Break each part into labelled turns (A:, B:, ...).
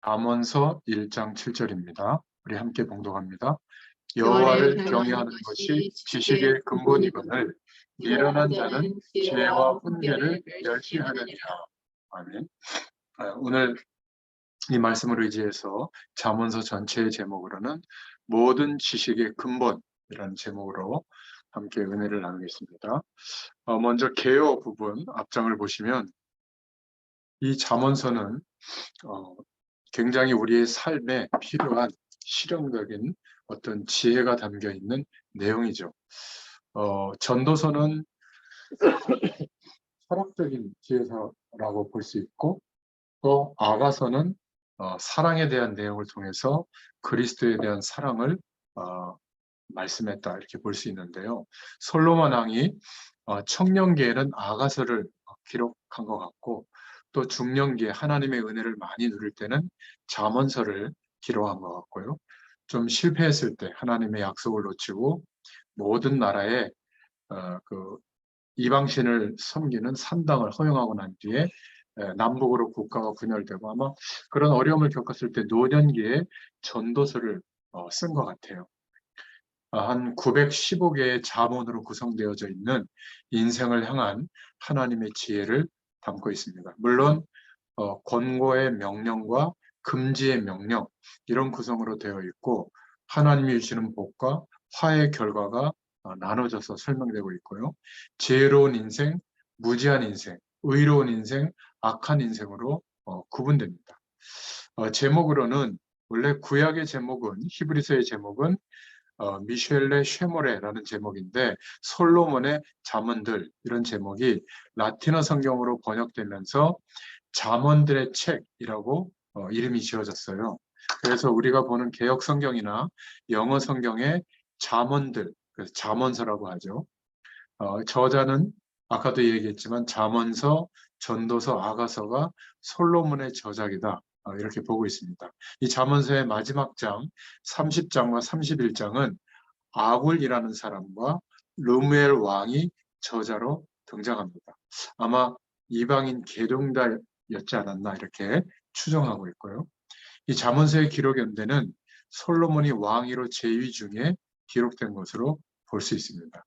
A: 잠언서 1장 7절입니다. 우리 함께 봉독합니다.
B: 여호와를
A: 여호와를 경외하는 것이 지식의 근본이거늘 미련한 자는 지혜와 훈계를 멸시하느니라. 아멘. 오늘 이 말씀을 의지해서 잠언서 전체의 제목으로는 모든 지식의 근본이라는 제목으로 함께 은혜를 나누겠습니다. 먼저 개요 부분 앞장을 보시면 이 잠언서는 굉장히 우리의 삶에 필요한 실용적인 어떤 지혜가 담겨 있는 내용이죠. 전도서는 철학적인 지혜서라고 볼 수 있고, 또 아가서는 사랑에 대한 내용을 통해서 그리스도에 대한 사랑을 말씀했다 이렇게 볼 수 있는데요. 솔로몬 왕이 청년기에는 아가서를 기록한 것 같고, 또 중년기에 하나님의 은혜를 많이 누릴 때는 잠언서를 기록한 것 같고요. 좀 실패했을 때 하나님의 약속을 놓치고 모든 나라에 그 이방신을 섬기는 산당을 허용하고 난 뒤에 남북으로 국가가 분열되고 아마 그런 어려움을 겪었을 때 노년기에 전도서를 쓴 것 같아요. 한 915개의 잠언으로 구성되어져 있는 인생을 향한 하나님의 지혜를 담고 있습니다. 물론 권고의 명령과 금지의 명령 이런 구성으로 되어 있고 하나님이 주시는 복과 화의 결과가 나눠져서 설명되고 있고요. 지혜로운 인생, 무지한 인생, 의로운 인생, 악한 인생으로 구분됩니다. 제목으로는 원래 구약의 제목은 히브리서의 제목은 미셸레 쉐모레라는 제목인데 솔로몬의 잠언들 이런 제목이 라틴어 성경으로 번역되면서 잠언들의 책이라고 이름이 지어졌어요. 그래서 우리가 보는 개역 성경이나 영어 성경의 잠언들, 그래서 잠언서라고 하죠. 저자는 아까도 얘기했지만 잠언서, 전도서, 아가서가 솔로몬의 저작이다. 이렇게 보고 있습니다. 이 잠언서의 마지막 장 30장과 31장은 아굴이라는 사람과 르무엘 왕이 저자로 등장합니다. 아마 이방인 계동달이었지 않았나 이렇게 추정하고 있고요. 이 잠언서의 기록 연대는 솔로몬이 왕위로 재위 중에 기록된 것으로 볼 수 있습니다.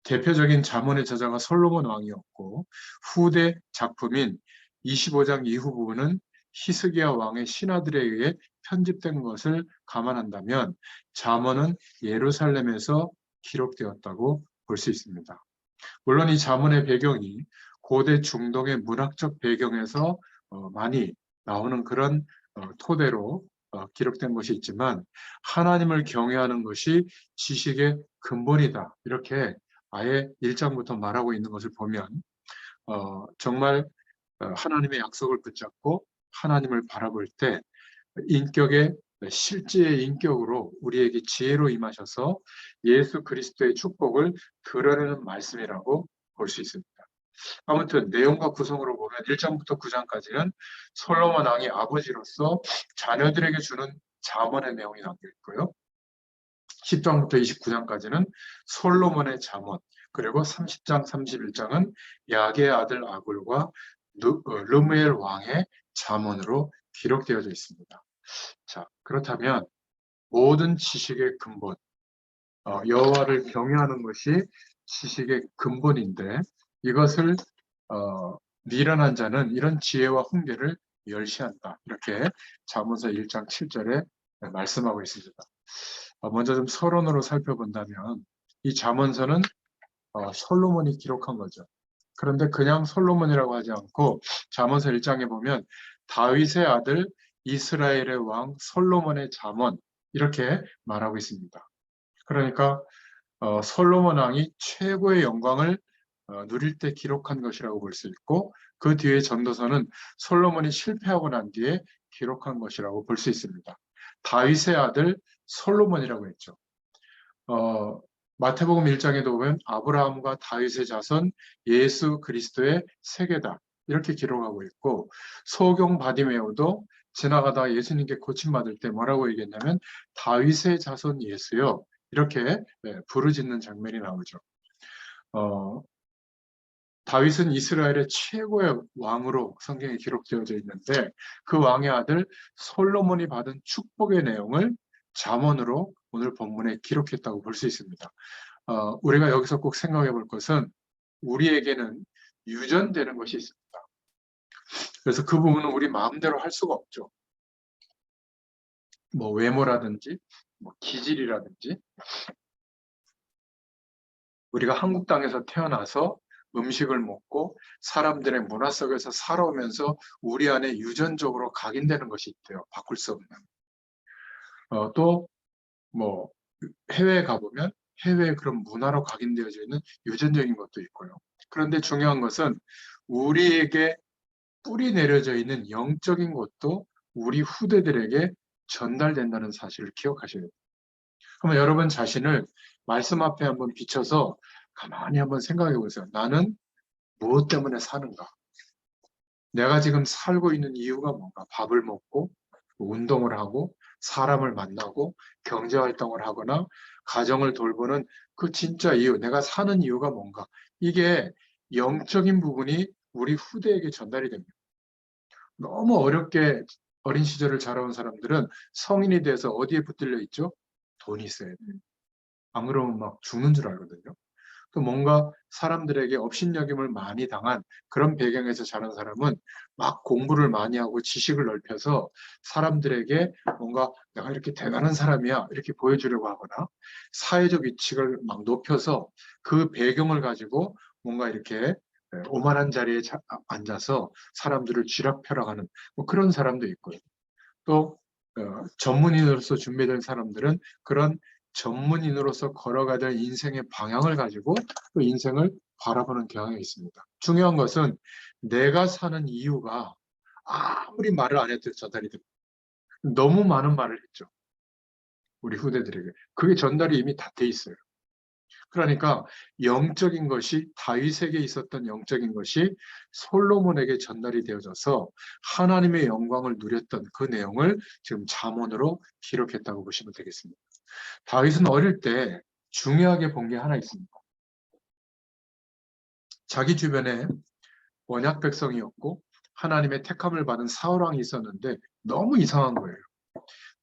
A: 대표적인 잠언의 저자가 솔로몬 왕이었고 후대 작품인 25장 이후 부분은 히스기야 왕의 신하들에 의해 편집된 것을 감안한다면 잠언은 예루살렘에서 기록되었다고 볼 수 있습니다. 물론 이 잠언의 배경이 고대 중동의 문학적 배경에서 많이 나오는 그런 토대로 기록된 것이 있지만 하나님을 경외하는 것이 지식의 근본이다. 이렇게 아예 1장부터 말하고 있는 것을 보면 정말 하나님의 약속을 붙잡고 하나님을 바라볼 때 인격의 실제의 인격으로 우리에게 지혜로 임하셔서 예수 그리스도의 축복을 드러내는 말씀이라고 볼 수 있습니다. 아무튼 내용과 구성으로 보면 1장부터 9장까지는 솔로몬 왕이 아버지로서 자녀들에게 주는 잠언의 내용이 담겨 있고요. 10장부터 29장까지는 솔로몬의 잠언, 그리고 30장, 31장은 야게의 아들 아굴과 르무엘 왕의 잠언으로 기록되어져 있습니다. 자, 그렇다면 모든 지식의 근본, 여호와를 경외하는 것이 지식의 근본인데 이것을 미련한 자는 이런 지혜와 훈계를 멸시한다. 이렇게 잠언서 1장 7절에 말씀하고 있습니다. 먼저 좀 서론으로 살펴본다면 이 잠언서는 솔로몬이 기록한 거죠. 그런데 그냥 솔로몬이라고 하지 않고 잠언서 1장에 보면 다윗의 아들 이스라엘의 왕 솔로몬의 잠언 이렇게 말하고 있습니다. 그러니까 솔로몬 왕이 최고의 영광을 누릴 때 기록한 것이라고 볼 수 있고 그 뒤에 전도서는 솔로몬이 실패하고 난 뒤에 기록한 것이라고 볼 수 있습니다. 다윗의 아들 솔로몬이라고 했죠. 마태복음 1장에도 보면 아브라함과 다윗의 자손 예수 그리스도의 세계다 이렇게 기록하고 있고 소경 바디메오도 지나가다 예수님께 고침받을 때 뭐라고 얘기했냐면 다윗의 자손 예수요 이렇게 부르짖는 장면이 나오죠. 다윗은 이스라엘의 최고의 왕으로 성경에 기록되어져 있는데 그 왕의 아들 솔로몬이 받은 축복의 내용을 잠언으로 오늘 본문에 기록했다고 볼 수 있습니다. 우리가 여기서 꼭 생각해 볼 것은 우리에게는 유전되는 것이 있습니다. 그래서 그 부분은 우리 마음대로 할 수가 없죠. 뭐 외모라든지 뭐 기질이라든지 우리가 한국 땅에서 태어나서 음식을 먹고 사람들의 문화 속에서 살아오면서 우리 안에 유전적으로 각인되는 것이 있대요. 바꿀 수 없는. 또 뭐 해외에 가보면 해외의 그런 문화로 각인되어져 있는 유전적인 것도 있고요. 그런데 중요한 것은 우리에게 뿌리 내려져 있는 영적인 것도 우리 후대들에게 전달된다는 사실을 기억하셔야 돼요. 그러면 여러분 자신을 말씀 앞에 한번 비춰서 가만히 한번 생각해 보세요. 나는 무엇 때문에 사는가? 내가 지금 살고 있는 이유가 뭔가? 밥을 먹고 운동을 하고 사람을 만나고 경제활동을 하거나 가정을 돌보는 그 진짜 이유, 내가 사는 이유가 뭔가? 이게 영적인 부분이 우리 후대에게 전달이 됩니다. 너무 어렵게 어린 시절을 자라온 사람들은 성인이 돼서 어디에 붙들려 있죠? 돈이 있어야 돼요. 안 그러면 막 죽는 줄 알거든요. 또 뭔가 사람들에게 업신여김을 많이 당한 그런 배경에서 자란 사람은 막 공부를 많이 하고 지식을 넓혀서 사람들에게 뭔가 내가 이렇게 대단한 사람이야 이렇게 보여주려고 하거나 사회적 위치를 막 높여서 그 배경을 가지고 뭔가 이렇게 오만한 자리에 앉아서 사람들을 쥐락펴락하는 뭐 그런 사람도 있고요. 또 전문인으로서 준비된 사람들은 그런 전문인으로서 걸어가야 인생의 방향을 가지고 또 인생을 바라보는 경향이 있습니다. 중요한 것은 내가 사는 이유가 아무리 말을 안 해도 전달이 됩니다. 너무 많은 말을 했죠. 우리 후대들에게. 그게 전달이 이미 다 돼 있어요. 그러니까 영적인 것이 다윗에게 있었던 영적인 것이 솔로몬에게 전달이 되어져서 하나님의 영광을 누렸던 그 내용을 지금 잠언으로 기록했다고 보시면 되겠습니다. 다윗은 어릴 때 중요하게 본 게 하나 있습니다. 자기 주변에 언약 백성이었고 하나님의 택함을 받은 사울 왕이 있었는데 너무 이상한 거예요.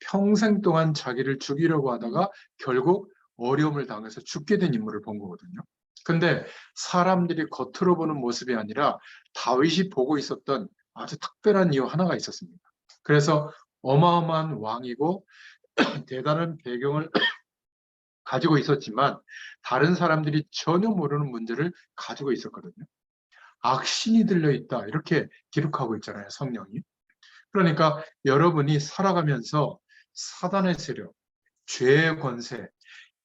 A: 평생 동안 자기를 죽이려고 하다가 결국 어려움을 당해서 죽게 된 인물을 본 거거든요. 근데 사람들이 겉으로 보는 모습이 아니라 다윗이 보고 있었던 아주 특별한 이유 하나가 있었습니다. 그래서 어마어마한 왕이고 대단한 배경을 가지고 있었지만 다른 사람들이 전혀 모르는 문제를 가지고 있었거든요. 악신이 들려있다 이렇게 기록하고 있잖아요, 성령이. 그러니까 여러분이 살아가면서 사단의 세력, 죄의 권세,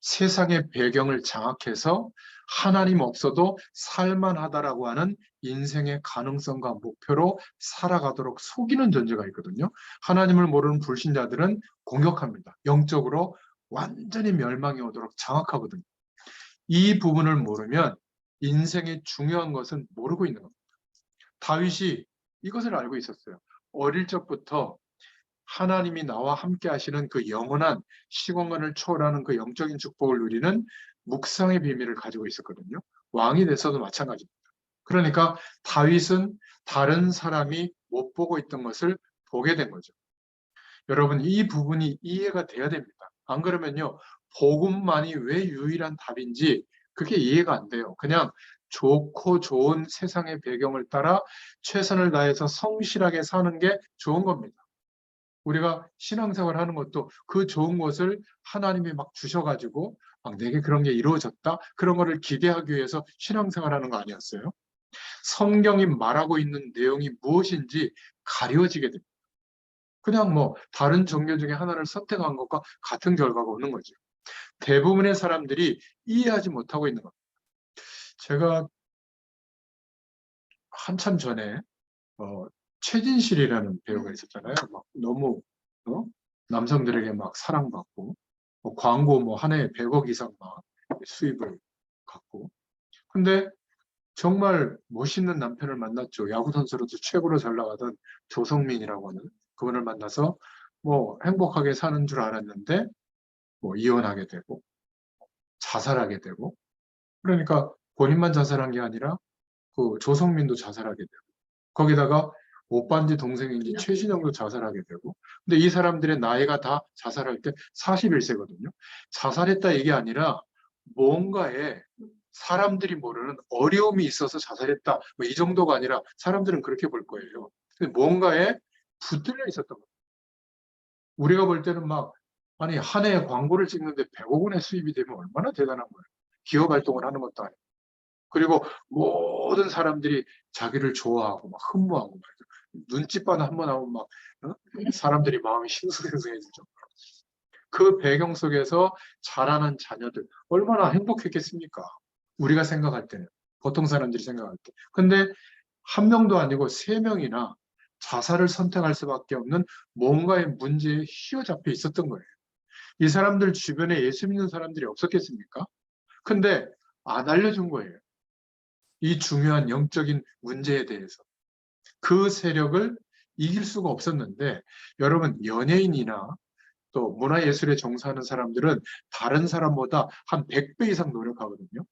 A: 세상의 배경을 장악해서 하나님 없어도 살만하다라고 하는 인생의 가능성과 목표로 살아가도록 속이는 존재가 있거든요. 하나님을 모르는 불신자들은 공격합니다. 영적으로 완전히 멸망이 오도록 장악하거든요. 이 부분을 모르면 인생의 중요한 것은 모르고 있는 겁니다. 다윗이 이것을 알고 있었어요. 어릴 적부터 하나님이 나와 함께 하시는 그 영원한 시공간을 초월하는 그 영적인 축복을 누리는 묵상의 비밀을 가지고 있었거든요. 왕이 돼서도 마찬가지입니다. 그러니까 다윗은 다른 사람이 못 보고 있던 것을 보게 된 거죠. 여러분, 이 부분이 이해가 돼야 됩니다. 안 그러면요, 복음만이 왜 유일한 답인지 그게 이해가 안 돼요. 그냥 좋고 좋은 세상의 배경을 따라 최선을 다해서 성실하게 사는 게 좋은 겁니다. 우리가 신앙생활 하는 것도 그 좋은 것을 하나님이 막 주셔가지고 막 내게 그런 게 이루어졌다? 그런 거를 기대하기 위해서 신앙생활 하는 거 아니었어요? 성경이 말하고 있는 내용이 무엇인지 가려지게 됩니다. 그냥 뭐 다른 종교 중에 하나를 선택한 것과 같은 결과가 오는 거죠. 대부분의 사람들이 이해하지 못하고 있는 겁니다. 제가 한참 전에 최진실이라는 배우가 있었잖아요. 막 너무 남성들에게 막 사랑받고 뭐 광고 뭐 한 해에 100억 이상 막 수입을 갖고 근데 정말 멋있는 남편을 만났죠. 야구 선수로도 최고로 잘 나가던 조성민이라고 하는 그분을 만나서 뭐 행복하게 사는 줄 알았는데 뭐 이혼하게 되고 자살하게 되고 그러니까 본인만 자살한 게 아니라 그 조성민도 자살하게 되고, 거기다가 오빠인지 동생인지 최신영도 자살하게 되고, 근데 이 사람들의 나이가 다 자살할 때 41세거든요. 자살했다 이게 아니라 뭔가에 사람들이 모르는 어려움이 있어서 자살했다. 뭐 이 정도가 아니라 사람들은 그렇게 볼 거예요. 근데 뭔가에 붙들려 있었던 거예요. 우리가 볼 때는 막, 아니, 한 해에 광고를 찍는데 100억 원의 수입이 되면 얼마나 대단한 거예요. 기업 활동을 하는 것도 아니고. 그리고 모든 사람들이 자기를 좋아하고 막 흠모하고 말이죠. 눈짓바나 한번 하면 막 사람들이 마음이 싱숭생숭해지죠. 그 배경 속에서 자라는 자녀들 얼마나 행복했겠습니까? 우리가 생각할 때는 보통 사람들이 생각할 때. 근데 한 명도 아니고 세 명이나 자살을 선택할 수밖에 없는 뭔가의 문제에 휘어잡혀 있었던 거예요. 이 사람들 주변에 예수 믿는 사람들이 없었겠습니까? 근데 안 알려준 거예요. 이 중요한 영적인 문제에 대해서. 그 세력을 이길 수가 없었는데, 여러분, 연예인이나 또 문화예술에 종사하는 사람들은 다른 사람보다 한 100배 이상 노력하거든요.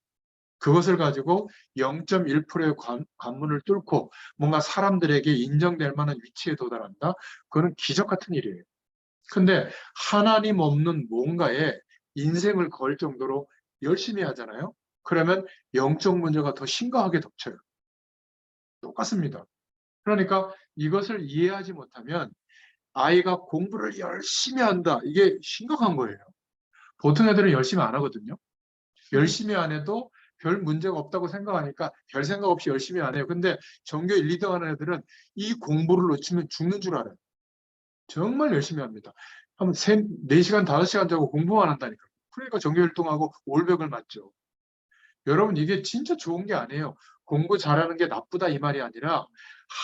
A: 그것을 가지고 0.1%의 관문을 뚫고 뭔가 사람들에게 인정될 만한 위치에 도달한다? 그거는 기적 같은 일이에요. 근데 하나님 없는 뭔가에 인생을 걸 정도로 열심히 하잖아요. 그러면 영적 문제가 더 심각하게 덮쳐요. 똑같습니다. 그러니까 이것을 이해하지 못하면 아이가 공부를 열심히 한다. 이게 심각한 거예요. 보통 애들은 열심히 안 하거든요. 열심히 안 해도 별 문제가 없다고 생각하니까 별 생각 없이 열심히 안 해요. 근데 전교 1, 2등 하는 애들은 이 공부를 놓치면 죽는 줄 알아요. 정말 열심히 합니다. 한 4시간, 5시간 자고 공부만 한다니까. 그러니까 전교 1등하고 올백을 맞죠. 여러분, 이게 진짜 좋은 게 아니에요. 공부 잘하는 게 나쁘다 이 말이 아니라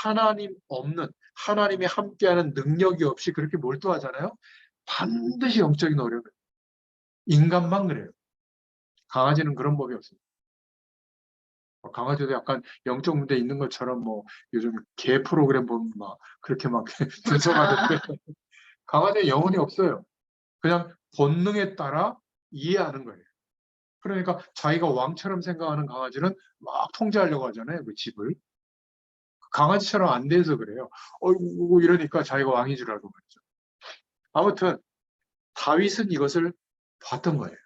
A: 하나님 없는, 하나님이 함께하는 능력이 없이 그렇게 몰두하잖아요. 반드시 영적인 어려움이 에요. 인간만 그래요. 강아지는 그런 법이 없어요. 강아지도 약간 영적 문제 있는 것처럼 뭐 요즘 개 프로그램 보면 막 그렇게 막 분석하던데 강아지는 영혼이 없어요. 그냥 본능에 따라 이해하는 거예요. 그러니까 자기가 왕처럼 생각하는 강아지는 막 통제하려고 하잖아요, 그 집을. 강아지처럼 안 돼서 그래요. 어이구 이러니까 자기가 왕인 줄 알고 말이죠. 아무튼 다윗은 이것을 봤던 거예요.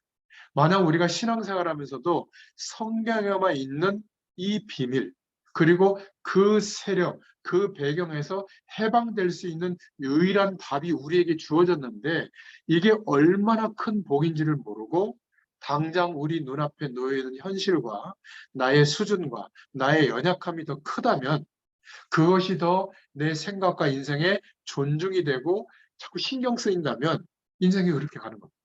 A: 만약 우리가 신앙생활하면서도 성경에만 있는 이 비밀, 그리고 그 세력, 그 배경에서 해방될 수 있는 유일한 답이 우리에게 주어졌는데 이게 얼마나 큰 복인지를 모르고 당장 우리 눈앞에 놓여 있는 현실과 나의 수준과 나의 연약함이 더 크다면 그것이 더 내 생각과 인생에 존중이 되고 자꾸 신경 쓰인다면 인생이 그렇게 가는 겁니다.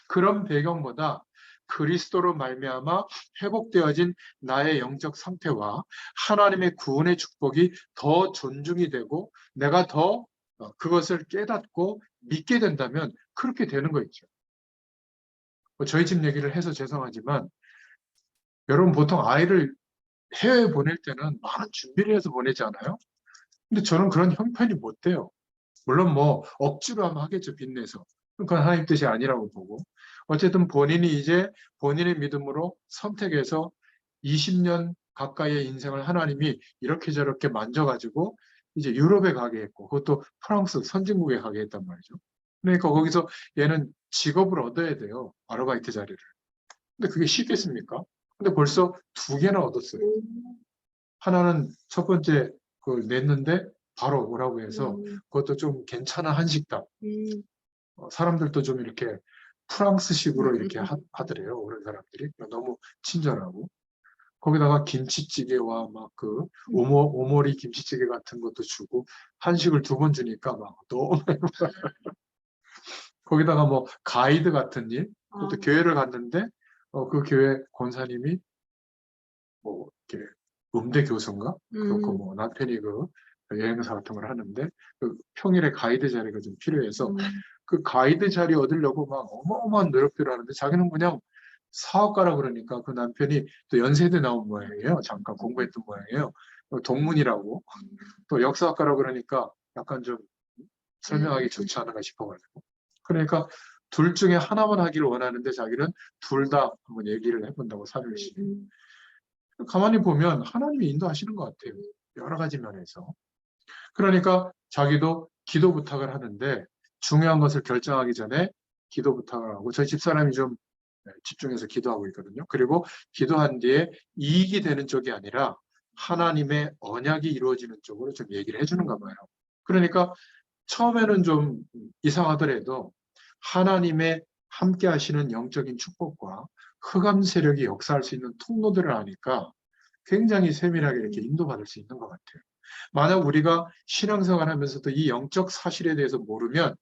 A: 그런 배경보다 그리스도로 말미암아 회복되어진 나의 영적 상태와 하나님의 구원의 축복이 더 존중이 되고 내가 더 그것을 깨닫고 믿게 된다면 그렇게 되는 거 있죠. 저희 집 얘기를 해서 죄송하지만 여러분 보통 아이를 해외에 보낼 때는 많은 준비를 해서 보내지 않아요? 근데 저는 그런 형편이 못 돼요. 물론 뭐 억지로 하면 하겠죠, 빚내서. 그건 하나님 뜻이 아니라고 보고. 어쨌든 본인이 이제 본인의 믿음으로 선택해서 20년 가까이의 인생을 하나님이 이렇게 저렇게 만져가지고 이제 유럽에 가게 했고, 그것도 프랑스 선진국에 가게 했단 말이죠. 그러니까 거기서 얘는 직업을 얻어야 돼요. 아르바이트 자리를. 근데 그게 쉽겠습니까? 근데 벌써 2개나 얻었어요. 하나는 첫 번째 그 냈는데 바로 오라고 해서 그것도 좀 괜찮은 한식당. 사람들도 좀 이렇게 프랑스식으로 이렇게 하더래요. 오는 사람들이. 너무 친절하고. 거기다가 김치찌개와 막 그 오모리 김치찌개 같은 것도 주고 한식을 2번 주니까 막 너무 거기다가 뭐 가이드 같은 일. 그것도 교회를 갔는데 그 교회 권사님이 뭐 이렇게 음대 교수인가? 그렇고 뭐 남편이 그 여행사 같은 걸 하는데 그 평일에 가이드 자리가 좀 필요해서 그 가이드 자리 얻으려고 막 어마어마한 노력들을 하는데 자기는 그냥 사업가라 그러니까 그 남편이 또 연세대 나온 모양이에요. 잠깐 공부했던 모양이에요. 동문이라고. 또 역사학과라 그러니까 약간 좀 설명하기 좋지 않은가 싶어가지고. 그러니까 둘 중에 하나만 하기를 원하는데 자기는 둘 다 한번 얘기를 해본다고 삼일시. 가만히 보면 하나님이 인도하시는 것 같아요. 여러 가지 면에서. 그러니까 자기도 기도 부탁을 하는데 중요한 것을 결정하기 전에 기도 부탁을 하고 저희 집사람이 좀 집중해서 기도하고 있거든요. 그리고 기도한 뒤에 이익이 되는 쪽이 아니라 하나님의 언약이 이루어지는 쪽으로 좀 얘기를 해주는가 봐요. 그러니까 처음에는 좀 이상하더라도 하나님의 함께 하시는 영적인 축복과 흑암 세력이 역사할 수 있는 통로들을 아니까 굉장히 세밀하게 이렇게 인도받을 수 있는 것 같아요. 만약 우리가 신앙생활 하면서도 이 영적 사실에 대해서 모르면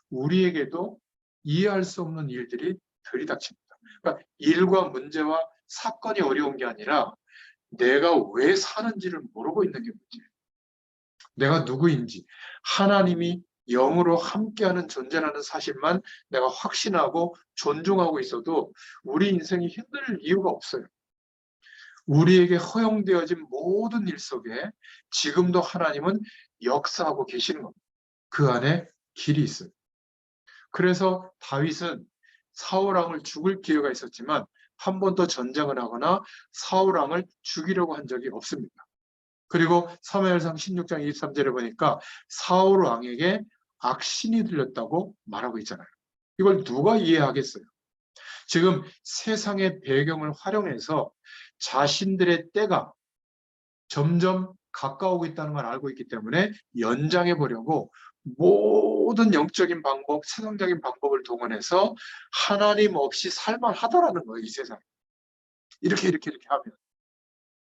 A: 우리에게도 이해할 수 없는 일들이 들이닥칩니다. 그러니까 일과 문제와 사건이 어려운 게 아니라 내가 왜 사는지를 모르고 있는 게 문제예요. 내가 누구인지, 하나님이 영으로 함께하는 존재라는 사실만 내가 확신하고 존중하고 있어도 우리 인생이 힘들 이유가 없어요. 우리에게 허용되어진 모든 일 속에 지금도 하나님은 역사하고 계시는 겁니다. 그 안에 길이 있어요. 그래서 다윗은 사울왕을 죽을 기회가 있었지만 한 번도 전쟁을 하거나 사울왕을 죽이려고 한 적이 없습니다. 그리고 사무엘상 16장 23절에 보니까 사울왕에게 악신이 들렸다고 말하고 있잖아요. 이걸 누가 이해하겠어요? 지금 세상의 배경을 활용해서 자신들의 때가 점점 가까우고 있다는 걸 알고 있기 때문에 연장해 보려고 모든 영적인 방법, 세상적인 방법을 동원해서 하나님 없이 살만하더라는 거예요, 이 세상에. 이렇게 하면.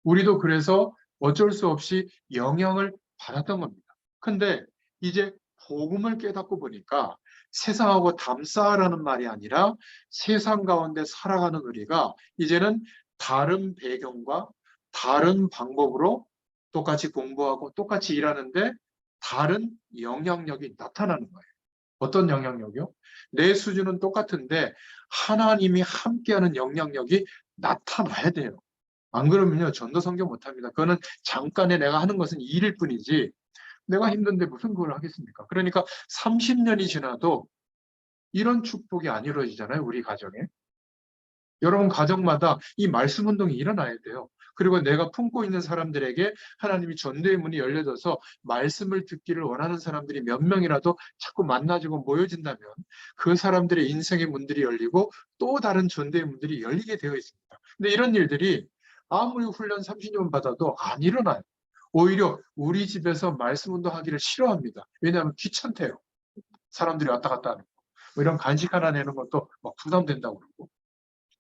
A: 우리도 그래서 어쩔 수 없이 영향을 받았던 겁니다. 근데 이제 복음을 깨닫고 보니까 세상하고 담쌓으라는 말이 아니라 세상 가운데 살아가는 우리가 이제는 다른 배경과 다른 방법으로 똑같이 공부하고 똑같이 일하는데 다른 영향력이 나타나는 거예요. 어떤 영향력이요? 내 수준은 똑같은데 하나님이 함께하는 영향력이 나타나야 돼요. 안 그러면요, 전도 성경 못합니다. 그거는 잠깐에 내가 하는 것은 일일 뿐이지 내가 힘든데 무슨 그걸 하겠습니까? 그러니까 30년이 지나도 이런 축복이 안 이루어지잖아요, 우리 가정에. 여러분 가정마다 이 말씀 운동이 일어나야 돼요. 그리고 내가 품고 있는 사람들에게 하나님이 전도의 문이 열려져서 말씀을 듣기를 원하는 사람들이 몇 명이라도 자꾸 만나지고 모여진다면 그 사람들의 인생의 문들이 열리고 또 다른 전도의 문들이 열리게 되어 있습니다. 근데 이런 일들이 아무리 훈련 30년 받아도 안 일어나요. 오히려 우리 집에서 말씀 운동하기를 싫어합니다. 왜냐하면 귀찮대요. 사람들이 왔다 갔다 하는 거. 뭐 이런 간식 하나 내는 것도 막 부담된다고 그러고.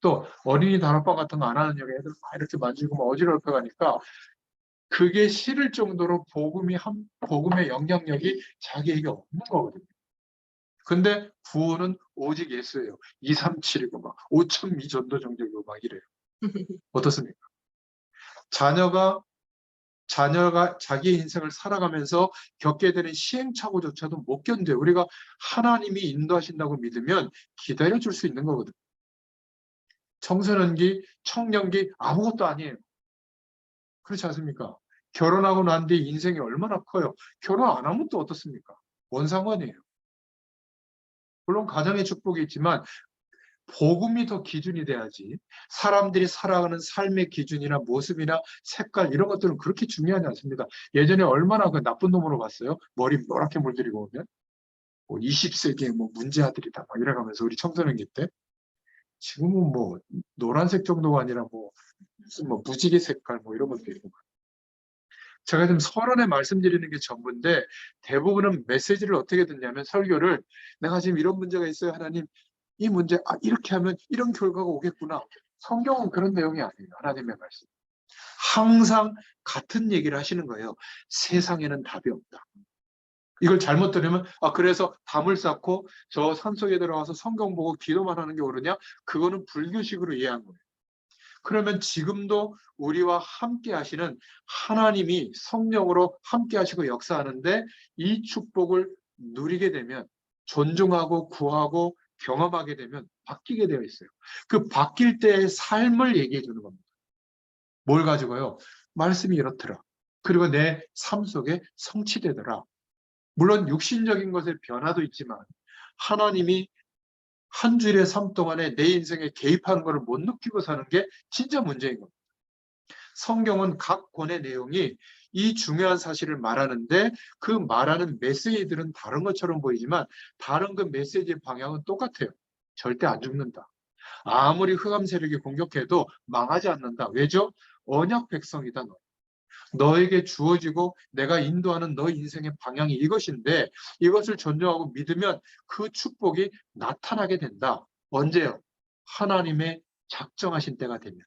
A: 또 어린이 단호박 같은 거 안 하는 여기 애들 막 이렇게 만지고 막 어지럽혀 가니까 그게 싫을 정도로 복음의 영향력이 자기에게 없는 거거든요. 근데 구원은 오직 예수예요. 237이고 막 5,000미 전도 정적이고 막 이래요. 어떻습니까? 자녀가 자기의 인생을 살아가면서 겪게 되는 시행착오조차도 못 견뎌요. 우리가 하나님이 인도하신다고 믿으면 기다려줄 수 있는 거거든요. 청소년기, 청년기 아무것도 아니에요. 그렇지 않습니까? 결혼하고 난 뒤에 인생이 얼마나 커요. 결혼 안 하면 또 어떻습니까? 뭔 상관이에요. 물론 가정의 축복이 있지만 복음이 더 기준이 돼야지 사람들이 살아가는 삶의 기준이나 모습이나 색깔 이런 것들은 그렇게 중요하지 않습니다. 예전에 얼마나 그 나쁜 놈으로 봤어요. 머리 노랗게 물들이고 오면 뭐 20세기에 뭐 문제아들이다 막 이래가면서 우리 청소년기 때 지금은 뭐 노란색 정도가 아니라 뭐 무슨 뭐 무지개 색깔 뭐 이런 것도 있고 제가 지금 서론에 말씀드리는 게 전부인데 대부분은 메시지를 어떻게 듣냐면 설교를 내가 지금 이런 문제가 있어요 하나님 이 문제 이렇게 하면 이런 결과가 오겠구나. 성경은 그런 내용이 아니에요. 하나님의 말씀. 항상 같은 얘기를 하시는 거예요. 세상에는 답이 없다. 이걸 잘못 들으면 그래서 담을 쌓고 저 산속에 들어가서 성경 보고 기도만 하는 게 옳으냐? 그거는 불교식으로 이해한 거예요. 그러면 지금도 우리와 함께 하시는 하나님이 성령으로 함께 하시고 역사하는데 이 축복을 누리게 되면 존중하고 구하고 경험하게 되면 바뀌게 되어 있어요. 그 바뀔 때의 삶을 얘기해 주는 겁니다. 뭘 가지고요? 말씀이 이렇더라. 그리고 내 삶 속에 성취되더라. 물론 육신적인 것의 변화도 있지만 하나님이 한 주일의 삶 동안에 내 인생에 개입하는 것을 못 느끼고 사는 게 진짜 문제인 겁니다. 성경은 각 권의 내용이 이 중요한 사실을 말하는데 그 말하는 메시지들은 다른 것처럼 보이지만 다른 그 메시지의 방향은 똑같아요. 절대 안 죽는다. 아무리 흑암 세력이 공격해도 망하지 않는다. 왜죠? 언약 백성이다. 너에게 주어지고 내가 인도하는 너 인생의 방향이 이것인데 이것을 존중하고 믿으면 그 축복이 나타나게 된다. 언제요? 하나님의 작정하신 때가 되면.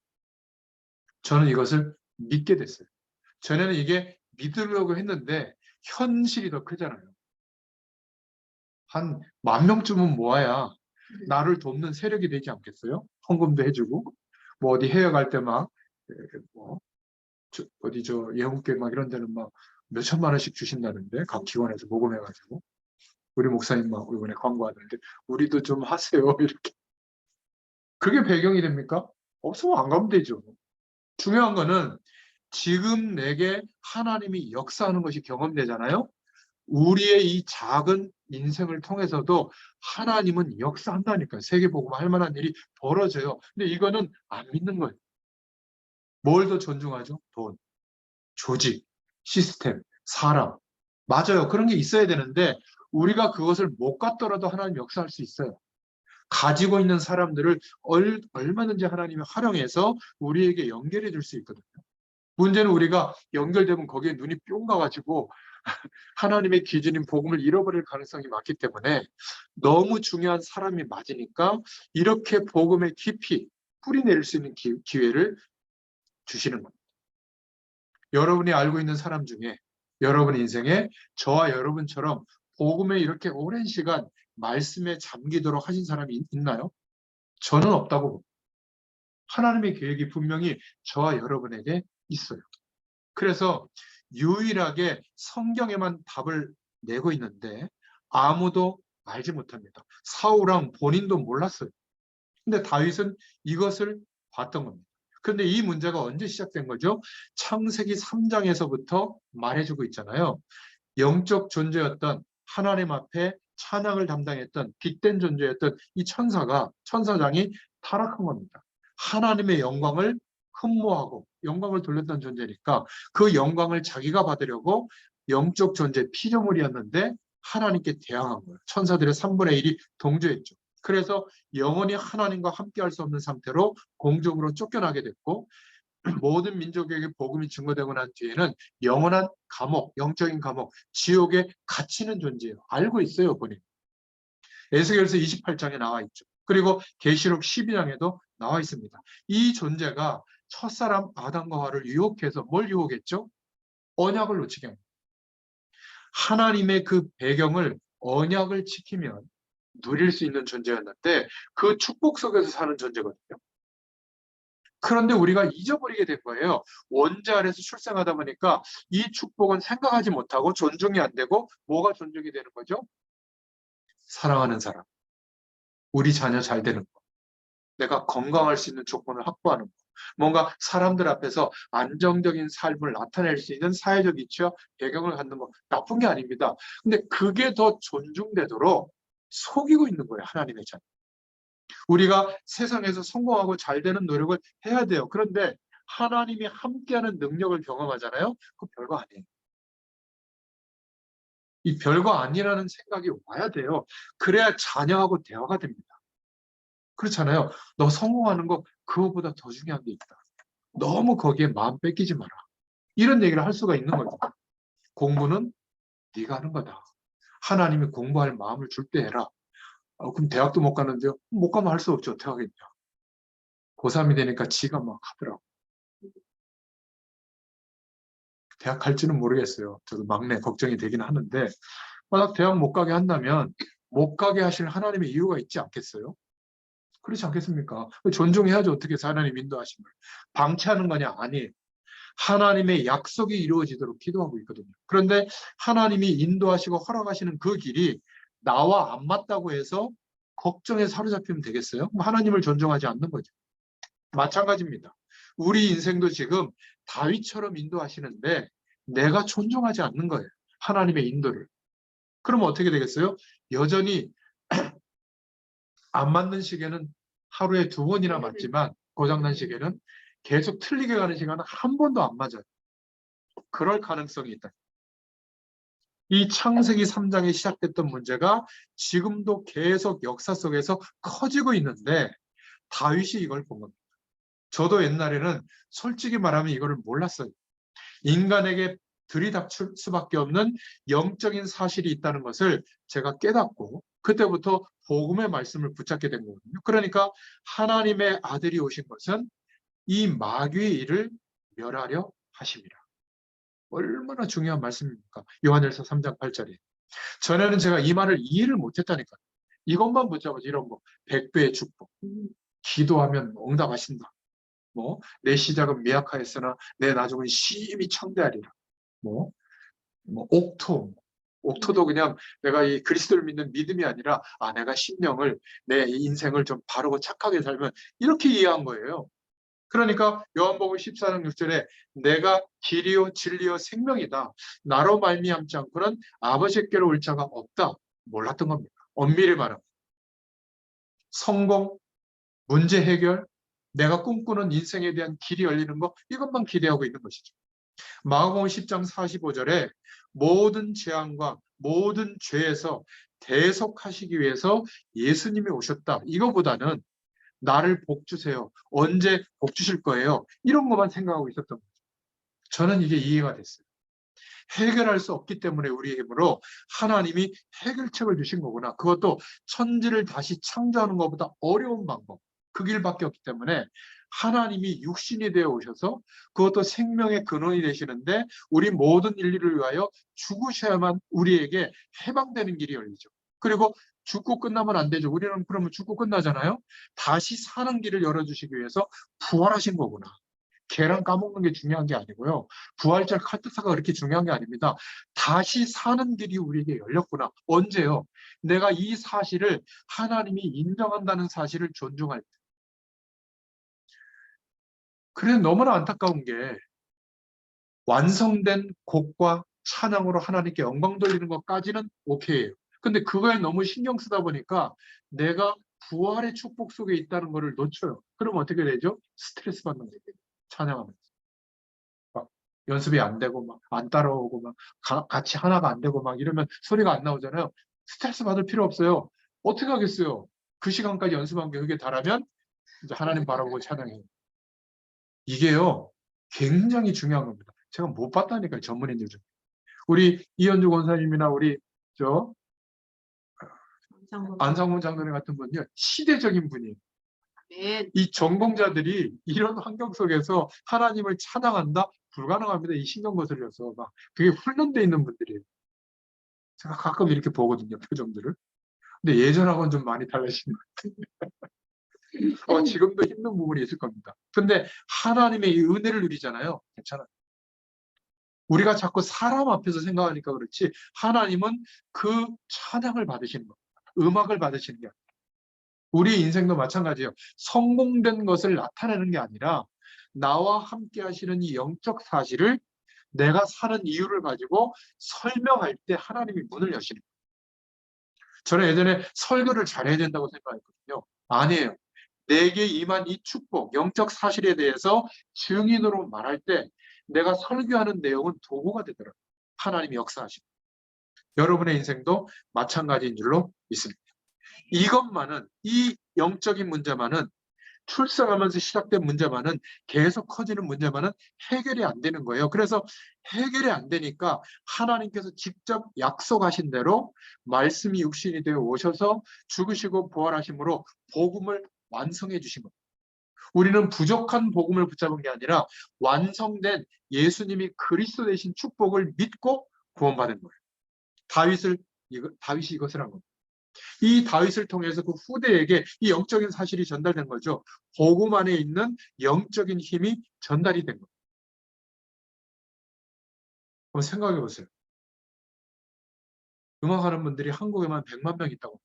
A: 저는 이것을 믿게 됐어요. 전에는 이게 믿으려고 했는데 현실이 더 크잖아요. 한 10,000명쯤은 모아야 나를 돕는 세력이 되지 않겠어요? 헌금도 해주고 뭐 어디 해외 갈 때 막 뭐 어디 저 예국계 막 이런 데는 막 몇천만 원씩 주신다는데 각 기관에서 모금해가지고 우리 목사님 막 이번에 광고하는데 우리도 좀 하세요 이렇게. 그게 배경이 됩니까? 없으면 안 가면 되죠. 중요한 거는 지금 내게 하나님이 역사하는 것이 경험되잖아요. 우리의 이 작은 인생을 통해서도 하나님은 역사한다니까요. 세계복음 할 만한 일이 벌어져요. 근데 이거는 안 믿는 거예요. 뭘 더 존중하죠? 돈, 조직, 시스템, 사람. 맞아요. 그런 게 있어야 되는데 우리가 그것을 못 갖더라도 하나님 역사할 수 있어요. 가지고 있는 사람들을 얼마든지 하나님이 활용해서 우리에게 연결해 줄 수 있거든요. 문제는 우리가 연결되면 거기에 눈이 뿅 가가지고 하나님의 기준인 복음을 잃어버릴 가능성이 많기 때문에 너무 중요한 사람이 맞으니까 이렇게 복음의 깊이 뿌리내릴 수 있는 기회를 주시는 겁니다. 여러분이 알고 있는 사람 중에 여러분 인생에 저와 여러분처럼 복음에 이렇게 오랜 시간 말씀에 잠기도록 하신 사람이 있나요? 저는 없다고 봅니다. 하나님의 계획이 분명히 저와 여러분에게 있어요. 그래서 유일하게 성경에만 답을 내고 있는데 아무도 알지 못합니다. 사울왕 본인도 몰랐어요. 근데 다윗은 이것을 봤던 겁니다. 그런데 이 문제가 언제 시작된 거죠? 창세기 3장에서부터 말해주고 있잖아요. 영적 존재였던 하나님 앞에 찬양을 담당했던 빛된 존재였던 이 천사장이 타락한 겁니다. 하나님의 영광을 흠모하고 영광을 돌렸던 존재니까 그 영광을 자기가 받으려고 영적 존재 피조물이었는데 하나님께 대항한 거예요. 천사들의 3분의 1이 동조했죠. 그래서 영원히 하나님과 함께할 수 없는 상태로 공중으로 쫓겨나게 됐고 모든 민족에게 복음이 증거되고 난 뒤에는 영원한 감옥, 영적인 감옥, 지옥에 갇히는 존재예요. 알고 있어요, 본인. 에스겔서 28장에 나와 있죠. 그리고 계시록 12장에도 나와 있습니다. 이 존재가 첫사람 아담과 하와를 유혹해서 뭘 유혹했죠? 언약을 놓치게 합니다. 하나님의 그 배경을 언약을 지키면 누릴 수 있는 존재였는데 그 축복 속에서 사는 존재거든요. 그런데 우리가 잊어버리게 된 거예요. 원자 아래서 출생하다 보니까 이 축복은 생각하지 못하고 존중이 안 되고 뭐가 존중이 되는 거죠? 사랑하는 사람, 우리 자녀 잘 되는 거, 내가 건강할 수 있는 조건을 확보하는 거, 뭔가 사람들 앞에서 안정적인 삶을 나타낼 수 있는 사회적 위치와 배경을 갖는 거 나쁜 게 아닙니다. 근데 그게 더 존중되도록 속이고 있는 거예요, 하나님의 자녀. 우리가 세상에서 성공하고 잘 되는 노력을 해야 돼요. 그런데 하나님이 함께하는 능력을 경험하잖아요. 그 별거 아니에요. 이 별거 아니라는 생각이 와야 돼요. 그래야 자녀하고 대화가 됩니다. 그렇잖아요. 너 성공하는 거 그거보다 더 중요한 게 있다. 너무 거기에 마음 뺏기지 마라. 이런 얘기를 할 수가 있는 거죠. 공부는 네가 하는 거다. 하나님이 공부할 마음을 줄 때 해라. 그럼 대학도 못 가는데요. 못 가면 할 수 없죠. 어떻게 하겠냐. 고3이 되니까 지가 막 하더라고. 대학 갈지는 모르겠어요. 저도 막내 걱정이 되긴 하는데 만약 대학 못 가게 한다면 못 가게 하실 하나님의 이유가 있지 않겠어요? 그렇지 않겠습니까? 존중해야죠. 어떻게 해서 하나님 인도하심을. 방치하는 거냐? 아니에요. 하나님의 약속이 이루어지도록 기도하고 있거든요. 그런데 하나님이 인도하시고 허락하시는 그 길이 나와 안 맞다고 해서 걱정에 사로잡히면 되겠어요? 하나님을 존중하지 않는 거죠. 마찬가지입니다. 우리 인생도 지금 다윗처럼 인도하시는데 내가 존중하지 않는 거예요. 하나님의 인도를. 그러면 어떻게 되겠어요? 여전히 안 맞는 시계는 하루에 2번이나 맞지만 고장난 시계는 계속 틀리게 가는 시간은 한 번도 안 맞아요. 그럴 가능성이 있다. 이 창세기 3장에 시작됐던 문제가 지금도 계속 역사 속에서 커지고 있는데 다윗이 이걸 본 겁니다. 저도 옛날에는 솔직히 말하면 이거를 몰랐어요. 인간에게 들이닥칠 수밖에 없는 영적인 사실이 있다는 것을 제가 깨닫고 그때부터 복음의 말씀을 붙잡게 된 거거든요. 그러니까 하나님의 아들이 오신 것은 이 마귀의 일을 멸하려 하심이라. 얼마나 중요한 말씀입니까? 요한일서 3장 8절에. 전에는 제가 이 말을 이해를 못했다니까요. 이것만 붙잡아서 이런 거. 100배의 축복. 기도하면 응답하신다. 내 시작은 미약하였으나 내 나중은 심히 청대하리라. 뭐, 옥토도 그냥 내가 이 그리스도를 믿는 믿음이 아니라, 내가 심령을, 내 인생을 좀 바르고 착하게 살면, 이렇게 이해한 거예요. 그러니까 요한복음 14장 6절에 내가 길이요 진리요 생명이다. 나로 말미암지 않고는 아버지께로 올 자가 없다. 몰랐던 겁니다. 엄밀히 말하면. 성공, 문제 해결, 내가 꿈꾸는 인생에 대한 길이 열리는 거, 이것만 기대하고 있는 것이죠. 마가복음 10장 45절에 모든 재앙과 모든 죄에서 대속하시기 위해서 예수님이 오셨다. 이거보다는 나를 복 주세요. 언제 복 주실 거예요? 이런 것만 생각하고 있었던 거죠. 저는 이게 이해가 됐어요. 해결할 수 없기 때문에 우리의 힘으로 하나님이 해결책을 주신 거구나. 그것도 천지를 다시 창조하는 것보다 어려운 방법. 그 길밖에 없기 때문에 하나님이 육신이 되어 오셔서 그것도 생명의 근원이 되시는데 우리 모든 인류를 위하여 죽으셔야만 우리에게 해방되는 길이 열리죠. 그리고 죽고 끝나면 안 되죠. 우리는 그러면 죽고 끝나잖아요. 다시 사는 길을 열어주시기 위해서 부활하신 거구나. 계란 까먹는 게 중요한 게 아니고요. 부활절 카트사가 그렇게 중요한 게 아닙니다. 다시 사는 길이 우리에게 열렸구나. 언제요? 내가 이 사실을 하나님이 인정한다는 사실을 존중할 때. 그래 너무나 안타까운 게 완성된 곡과 찬양으로 하나님께 영광 돌리는 것까지는 오케이예요. 근데 그거에 너무 신경 쓰다 보니까 내가 부활의 축복 속에 있다는 것을 놓쳐요. 그럼 어떻게 되죠? 스트레스 받는 거예요. 찬양하면서. 막 연습이 안 되고 막 안 따라오고 막 같이 하나가 안 되고 막 이러면 소리가 안 나오잖아요. 스트레스 받을 필요 없어요. 어떻게 하겠어요? 그 시간까지 연습한 게 그게 다라면 이제 하나님 바라보고 찬양해요. 이게요 굉장히 중요한 겁니다. 제가 못 봤다니까요, 전문인들 중. 우리 이현주 권사님이나 우리 저 안상문 장로님 같은 분이요 시대적인 분이에요.
B: 네.
A: 이 전공자들이 이런 환경 속에서 하나님을 찬양한다? 불가능합니다. 이 신경 거슬려서 막 그게 훈련돼 있는 분들이에요. 제가 가끔 이렇게 보거든요, 표정들을. 근데 예전하고는 좀 많이 달라진 것 같아요. 지금도 힘든 부분이 있을 겁니다. 근데 하나님의 이 은혜를 누리잖아요. 괜찮아요. 우리가 자꾸 사람 앞에서 생각하니까 그렇지 하나님은 그 찬양을 받으시는 겁니다. 음악을 받으시는 게 아니라. 우리 인생도 마찬가지예요. 성공된 것을 나타내는 게 아니라 나와 함께 하시는 이 영적 사실을 내가 사는 이유를 가지고 설명할 때 하나님이 문을 여시는 거예요. 저는 예전에 설교를 잘해야 된다고 생각했거든요. 아니에요. 내게 임한 이 축복, 영적 사실에 대해서 증인으로 말할 때 내가 설교하는 내용은 도구가 되더라고요. 하나님이 역사하시고. 여러분의 인생도 마찬가지인 줄로 믿습니다. 이것만은, 이 영적인 문제만은 출생하면서 시작된 문제만은 계속 커지는 문제만은 해결이 안 되는 거예요. 그래서 해결이 안 되니까 하나님께서 직접 약속하신 대로 말씀이 육신이 되어 오셔서 죽으시고 부활하심으로 복음을 완성해 주신 겁니다. 우리는 부족한 복음을 붙잡은 게 아니라 완성된 예수님이 그리스도 되신 축복을 믿고 구원받은 거예요. 다윗이 이것을 한 겁니다. 이 다윗을 통해서 그 후대에게 이 영적인 사실이 전달된 거죠. 복음 안에 있는 영적인 힘이 전달이 된 거예요. 한번 생각해 보세요. 음악하는 분들이 한국에만 100만 명 있다고.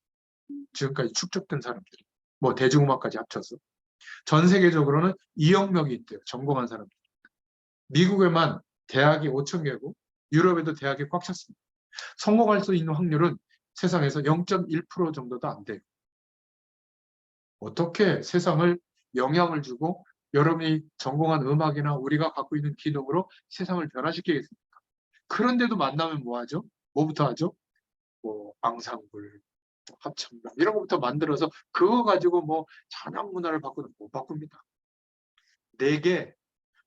A: 지금까지 축적된 사람들이. 뭐 대중음악까지 합쳐서. 전 세계적으로는 2억 명이 있대요. 전공한 사람들. 미국에만 대학이 5천 개고 유럽에도 대학이 꽉 찼습니다. 성공할 수 있는 확률은 세상에서 0.1% 정도도 안 돼요. 어떻게 세상을 영향을 주고 여러분이 전공한 음악이나 우리가 갖고 있는 기능으로 세상을 변화시키겠습니까? 그런데도 만나면 뭐 하죠? 뭐부터 하죠? 뭐 앙상블, 합창단 이런 것부터 만들어서 그거 가지고 뭐 찬양 문화를 바꾸는 못 바꿉니다. 내게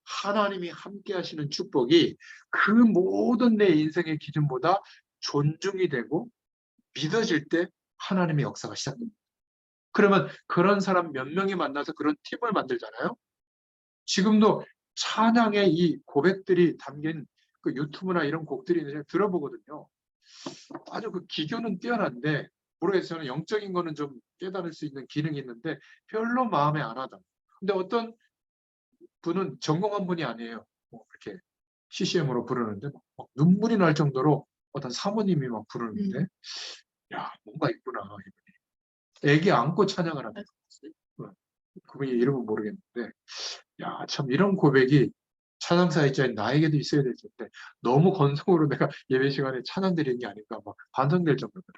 A: 하나님이 함께 하시는 축복이 그 모든 내 인생의 기준보다 존중이 되고 믿어질 때 하나님의 역사가 시작됩니다. 그러면 그런 사람 몇 명이 만나서 그런 팀을 만들잖아요. 지금도 찬양의 이 고백들이 담긴 그 유튜브나 이런 곡들이 있는데 들어보거든요. 아주 그 기교는 뛰어난데 모르겠어요. 저는 영적인 거는 좀 깨달을 수 있는 기능이 있는데 별로 마음에 안 하다. 근데 어떤 분은 전공한 분이 아니에요. 뭐 이렇게 CCM으로 부르는데 막 눈물이 날 정도로 어떤 사모님이 막 부르는데 야 뭔가 있구나. 애기 안고 찬양을 합니다. 그분이 이름은 모르겠는데 야 참 이런 고백이 찬양사역자인 나에게도 있어야 될 텐데 너무 건성으로 내가 예배 시간에 찬양 드리는 게 아닌가 막 반성될 정도입니다.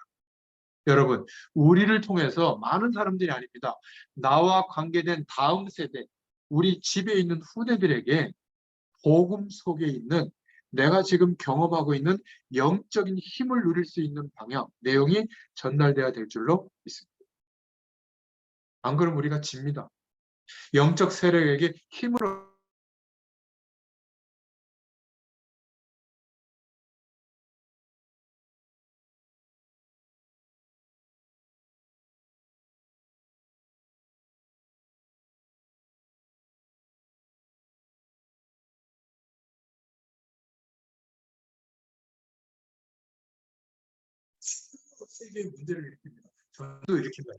A: 여러분 우리를 통해서 많은 사람들이 아닙니다. 나와 관계된 다음 세대 우리 집에 있는 후대들에게 복음 속에 있는 내가 지금 경험하고 있는 영적인 힘을 누릴 수 있는 방향, 내용이 전달돼야 될 줄로 믿습니다. 안 그러면 우리가 집니다. 영적 세력에게 힘을 세계의 문제를 일으킵니다. 저도 일으킨다.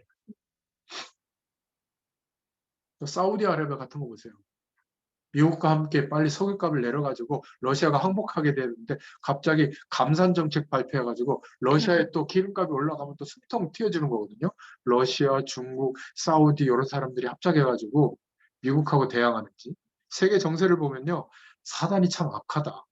A: 사우디아라비아 같은 거 보세요. 미국과 함께 빨리 석유값을 내려가지고 러시아가 항복하게 되는데 갑자기 감산 정책 발표해가지고 러시아에 또 기름값이 올라가면 또 숨통 튀어주는 거거든요. 러시아, 중국, 사우디 이런 사람들이 합작해가지고 미국하고 대항하는지. 세계 정세를 보면요. 사단이 참 악하다.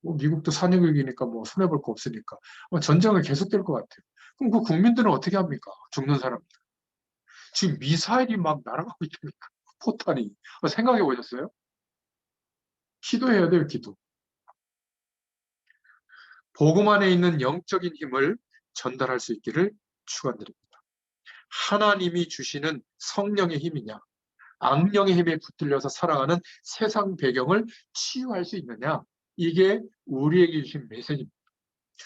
A: 뭐 미국도 산유국이니까 뭐 손해볼 거 없으니까 전쟁은 계속될 것 같아요. 그럼 그 국민들은 어떻게 합니까? 죽는 사람들. 지금 미사일이 막 날아가고 있다니까. 포탄이. 생각해 보셨어요? 기도해야 돼요, 기도. 복음 안에 있는 영적인 힘을 전달할 수 있기를 축원드립니다. 하나님이 주시는 성령의 힘이냐, 악령의 힘에 붙들려서 살아가는 세상 배경을 치유할 수 있느냐, 이게 우리에게 주신 메시지입니다.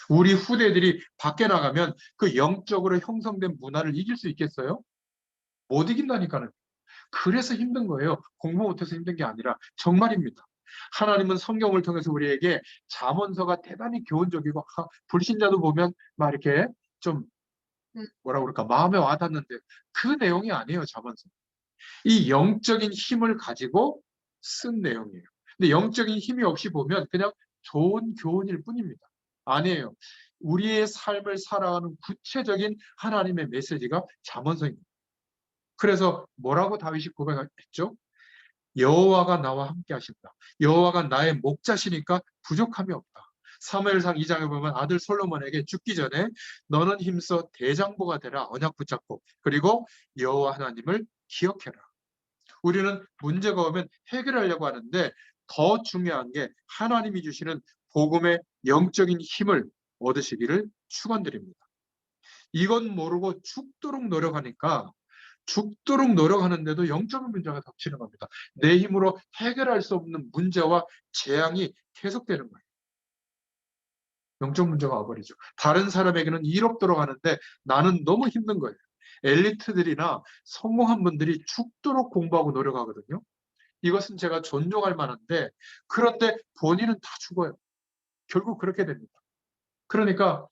A: 우리 후대들이 밖에 나가면 그 영적으로 형성된 문화를 이길 수 있겠어요? 못 이긴다니까는. 그래서 힘든 거예요. 공부 못해서 힘든 게 아니라 정말입니다. 하나님은 성경을 통해서 우리에게 잠언서가 대단히 교훈적이고 불신자도 보면 막 이렇게 좀 뭐라 그럴까 마음에 와닿는데 그 내용이 아니에요. 잠언서. 이 영적인 힘을 가지고 쓴 내용이에요. 근데 영적인 힘이 없이 보면 그냥 좋은 교훈일 뿐입니다. 아니에요. 우리의 삶을 살아가는 구체적인 하나님의 메시지가 잠언서입니다. 그래서 뭐라고 다윗이 고백했죠? 여호와가 나와 함께 하신다. 여호와가 나의 목자시니까 부족함이 없다. 사무엘상 2장에 보면 아들 솔로몬에게 죽기 전에 너는 힘써 대장보가 되라 언약 붙잡고 그리고 여호와 하나님을 기억해라. 우리는 문제가 오면 해결하려고 하는데 더 중요한 게 하나님이 주시는 복음의 영적인 힘을 얻으시기를 축원드립니다. 이건 모르고 죽도록 노력하니까 죽도록 노력하는데도 영적인 문제가 닥치는 겁니다. 내 힘으로 해결할 수 없는 문제와 재앙이 계속되는 거예요. 영적 문제가 와버리죠. 다른 사람에게는 이롭도록 하는데 나는 너무 힘든 거예요. 엘리트들이나 성공한 분들이 죽도록 공부하고 노력하거든요. 이것은 제가 존중할 만한데 그런데 본인은 다 죽어요. 결국 그렇게 됩니다. 그러니까